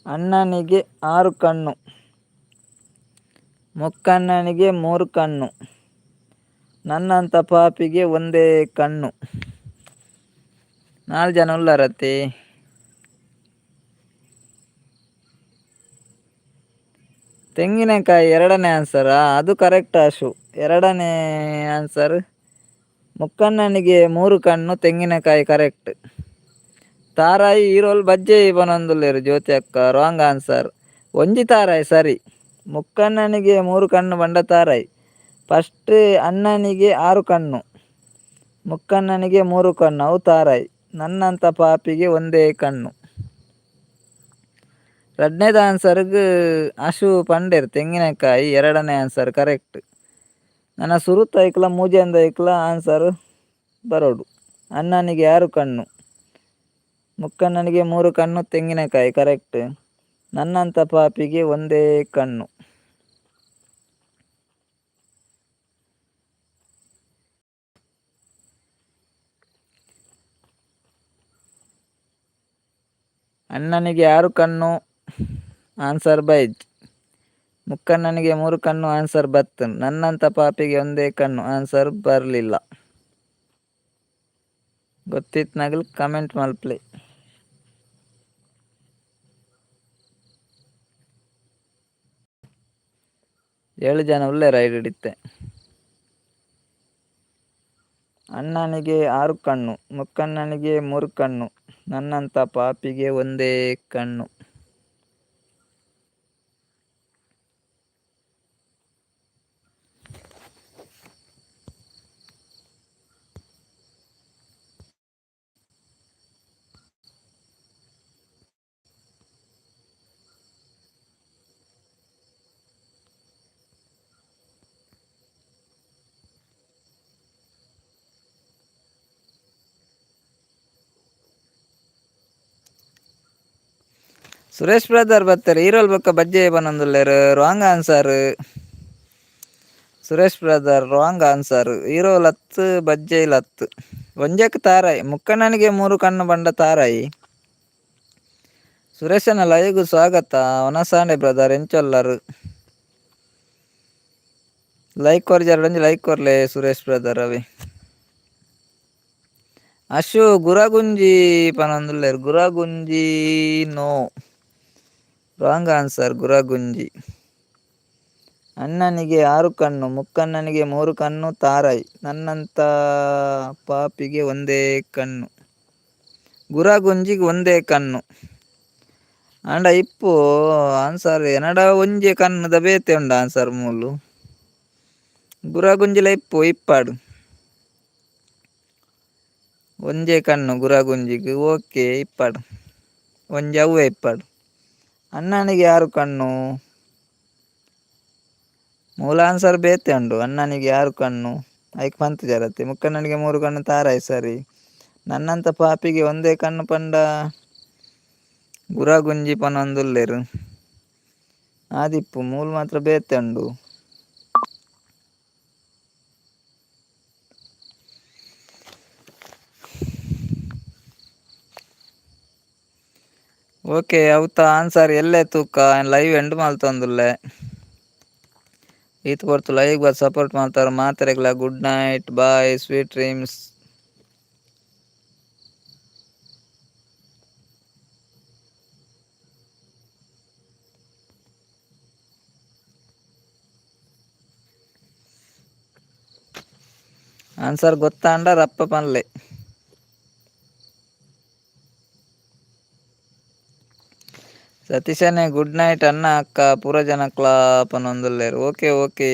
ಅಣ್ಣನಿಗೆ 6 ಕಣ್ಣು ಮುಕ್ಕಣ್ಣನಿಗೆ 3 ಕಣ್ಣು ನನ್ನಂತ ಪಾಪಿಗೆ ಒಂದೇ ಕಣ್ಣು. 4 ಜನ ಉಳ್ಳಾರತ್ತಿ. ತೆಂಗಿನಕಾಯಿ 2ನೇ ಆನ್ಸರಾ? ಅದು ಕರೆಕ್ಟ್ ಆಶು. 2ನೇ ಆನ್ಸರ್ ಮುಕ್ಕಣ್ಣನಿಗೆ 3 ಕಣ್ಣು ತೆಂಗಿನಕಾಯಿ ಕರೆಕ್ಟ್. ತಾರಾಯಿ ಈರೋಲ್ ಬಜ್ಜೆ ಬನೊಂದುಲ್ಲೇರು ಜ್ಯೋತಿ ಅಕ್ಕ ರಾಂಗ್ ಆನ್ಸರ್. ಒಂಜಿ ತಾರಾಯಿ ಸರಿ, ಮುಕ್ಕಣ್ಣನಿಗೆ 3 ಕಣ್ಣು ಬಂಡ ತಾರಾಯಿ. ಫಸ್ಟ್ ಅಣ್ಣನಿಗೆ 6 ಕಣ್ಣು ಮುಕ್ಕಣ್ಣನಿಗೆ 3 ಕಣ್ಣು ಅವು ತಾರಾಯಿ, ನನ್ನಂತ ಪಾಪಿಗೆ ಒಂದೇ ಕಣ್ಣು. 2ನೇದು ಆನ್ಸರ್ಗೆ ಅಶು ಪಂಡೇರ್ ತೆಂಗಿನಕಾಯಿ 2ನೇ ಆನ್ಸರ್ ಕರೆಕ್ಟ್. ನನ್ನ ಸುರುತ್ ಐಕ್ಲ ಮೂಜೆಂದ ಐಕ್ಲ ಆನ್ಸರ್ ಬರೋಡು. ಅಣ್ಣನಿಗೆ 6 ಕಣ್ಣು ಮುಕ್ಕಣ್ಣನಿಗೆ 3 ಕಣ್ಣು ತೆಂಗಿನಕಾಯಿ ಕರೆಕ್ಟ್, ನನ್ನಂತ ಪಾಪಿಗೆ ಒಂದೇ ಕಣ್ಣು. ಅಣ್ಣನಿಗೆ 6 ಕಣ್ಣು ಆನ್ಸರ್ ಬೈಜ್, ಮುಕ್ಕಣ್ಣನಿಗೆ 3 ಕಣ್ಣು ಆನ್ಸರ್ ಬತ್ತು, ನನ್ನಂತ ಪಾಪಿಗೆ ಒಂದೇ ಕಣ್ಣು ಆನ್ಸರ್ ಬರಲಿಲ್ಲ. ಗೊತ್ತಿತ್ತು ನಗಲ್ ಕಮೆಂಟ್ ಮಲ್ಪ್ಲೆ. 7 ಜನ ಉಳ್ಳೇ ರೈಡ್ ಹಿಡಿತೆ. ಅಣ್ಣನಿಗೆ 6 ಕಣ್ಣು ಮುಕ್ಕಣ್ಣನಿಗೆ 3 ಕಣ್ಣು ನನ್ನಂತ ಪಾಪಿಗೆ ಒಂದೇ ಕಣ್ಣು. ಸುರೇಶ್ ಬ್ರದರ್ ಬರ್ತಾರೆ ಈರೋಲ್ ಬೊಕ್ಕ ಬಜ್ಜೆ ಬನೊಂದುಲ್ಲೇರು wrong answer. Suresh brother wrong answer. ಈರೋಲ್ 10 ಬಜ್ಜೆಲ್ 10 ಒಂಜಕ್ಕೆ ತಾರಾಯಿ, ಮುಕ್ಕಣ್ಣನಿಗೆ 3 ಕಣ್ಣು ಬಂಡ ತಾರಾಯಿ. ಸುರೇಶನ ಲೈವ್ಗೂ ಸ್ವಾಗತ. ಒನಸಾಂಡೆ ಬ್ರದರ್ ಎಂಚೊಲ್ಲರು ಲೈಕ್ ಕೊರಿ ಜರಡೊಂಜಿ ಲೈಕ್ ಕೊರ್ಲೆ ಸುರೇಶ್ ಬ್ರದರ್ ಅವಿ. ಅಶು ಗುರಗುಂಜಿ ಪನೊಂದುಲ್ಲೇರು ಗುರಗುಂಜಿ ನೋ ರಾಂಗ್ ಆನ್ಸರ್ ಗುರಗುಂಜಿ. ಅಣ್ಣನಿಗೆ 6 ಕಣ್ಣು ಮುಕ್ಕಣ್ಣನಿಗೆ 3 ಕಣ್ಣು ತಾರಾಯಿ, ನನ್ನಂತ ಪಾಪಿಗೆ ಒಂದೇ ಕಣ್ಣು. ಗುರಗುಂಜಿಗೆ ಒಂದೇ ಕಣ್ಣು ಅಂಡ ಇಪ್ಪು ಆನ್ಸರ್ ಎನಡ ಒಂಜೆ ಕಣ್ಣುದ ಬೇತೆ ಉಂಡ ಆನ್ಸರ್ ಮೂಲು. ಗುರಗುಂಜಿಲ ಇಪ್ಪಾಡು ಒಂಜೆ ಕಣ್ಣು ಗುರಗುಂಜಿಗೆ ಓಕೆ ಇಪ್ಪಾಡು ಒಂಜಿ ಅವ್ವೆ ಇಪ್ಪಾಡು. ಅಣ್ಣನಿಗೆ 6 ಕಣ್ಣು ಮೂಲ ಆನ್ಸರ್ ಬೇತೆ ಉಂಡು. ಅಣ್ಣನಿಗೆ 6 ಕಣ್ಣು ಐಕ್ ಪಂತ್ ಜರತ್ತೆ, ಮುಕ್ಕಣ್ಣನಿಗೆ 3 ಕಣ್ಣು ತಾರಾಯಿ ಸರಿ, ನನ್ನಂತ ಪಾಪಿಗೆ ಒಂದೇ ಕಣ್ಣು ಪಂಡ ಗುರಗುಂಜಿ ಪನೊಂದುಲ್ಲೇರು ಆದಿಪ್ಪು ಮೂಲು ಮಾತ್ರ ಬೇತೆ ಉಂಡು. ಓಕೆ ಅವತ್ತ ಆನ್ಸರ್ ಎಲ್ಲೇ ತೂಕ ಲೈವ್ ಎಂಡ್ ಮಲ್ತೊಂದುಲ್ಲೆ. ಈತ್ ಕೊರ್ತು ಲೈವ್ ಬರ್ ಸಪೋರ್ಟ್ ಮಾಡ್ತಾರ ಮಾತಾರೆಗ್ಲ. Good night bye sweet dreams. Answer ಗೊತ್ತಾಂಡ ರಪ್ಪ ಪನ್ಲೆ. సతీష్ అనే గుడ్ నైట్ అన్న అక్క పూరజనక్లా పనొందుల్లేరు ఓకే ఓకే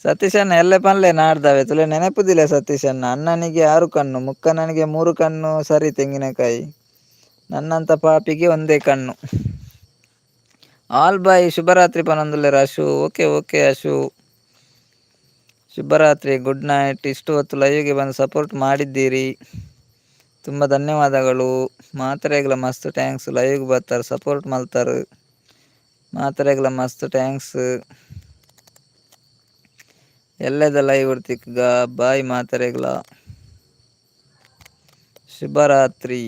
ಸತೀಶ್ ಅಣ್ಣ ಎಲ್ಲ ಪನ್ಲೆ ನಾಡ್ದಾವೆ ತುಲೆ ನೆನಪುದಿಲ್ಲ ಸತೀಶ್ ಅಣ್ಣ. ಅಣ್ಣನಿಗೆ 6 ಕಣ್ಣು, ಮುಕ್ಕಣ್ಣನಿಗೆ 3 ಕಣ್ಣು ಸರಿ ತೆಂಗಿನಕಾಯಿ, ನನ್ನಂತ ಪಾಪಿಗೆ ಒಂದೇ ಕಣ್ಣು. ಆಲ್ ಬಾಯ್ ಶುಭರಾತ್ರಿ ಪನೊಂದುಲ್ಲೆ ಅಶು. ಓಕೆ ಓಕೆ ಅಶು, ಶುಭರಾತ್ರಿ, ಗುಡ್ ನೈಟ್. ಇಷ್ಟು ಹೊತ್ತು ಲೈವ್ಗೆ ಬಂದು ಸಪೋರ್ಟ್ ಮಾಡಿದ್ದೀರಿ, ತುಂಬ ಧನ್ಯವಾದಗಳು. ಮಾತ್ರೆಗಳ ಮಸ್ತ್ ಟ್ಯಾಂಕ್ಸ್, ಲೈವ್ಗೆ ಬರ್ತಾರೆ ಸಪೋರ್ಟ್ ಮಲ್ತಾರೆ, ಮಾತ್ರೆಗಳ ಮಸ್ತ್ ಟ್ಯಾಂಕ್ಸ್. ಎಲ್ಲದ ಲೈವ್ ಇರ್ತಿಕ್ಗ ಬಾಯ್ ಮಾತ್ರೆಗಳ. ಶುಭರಾತ್ರಿ.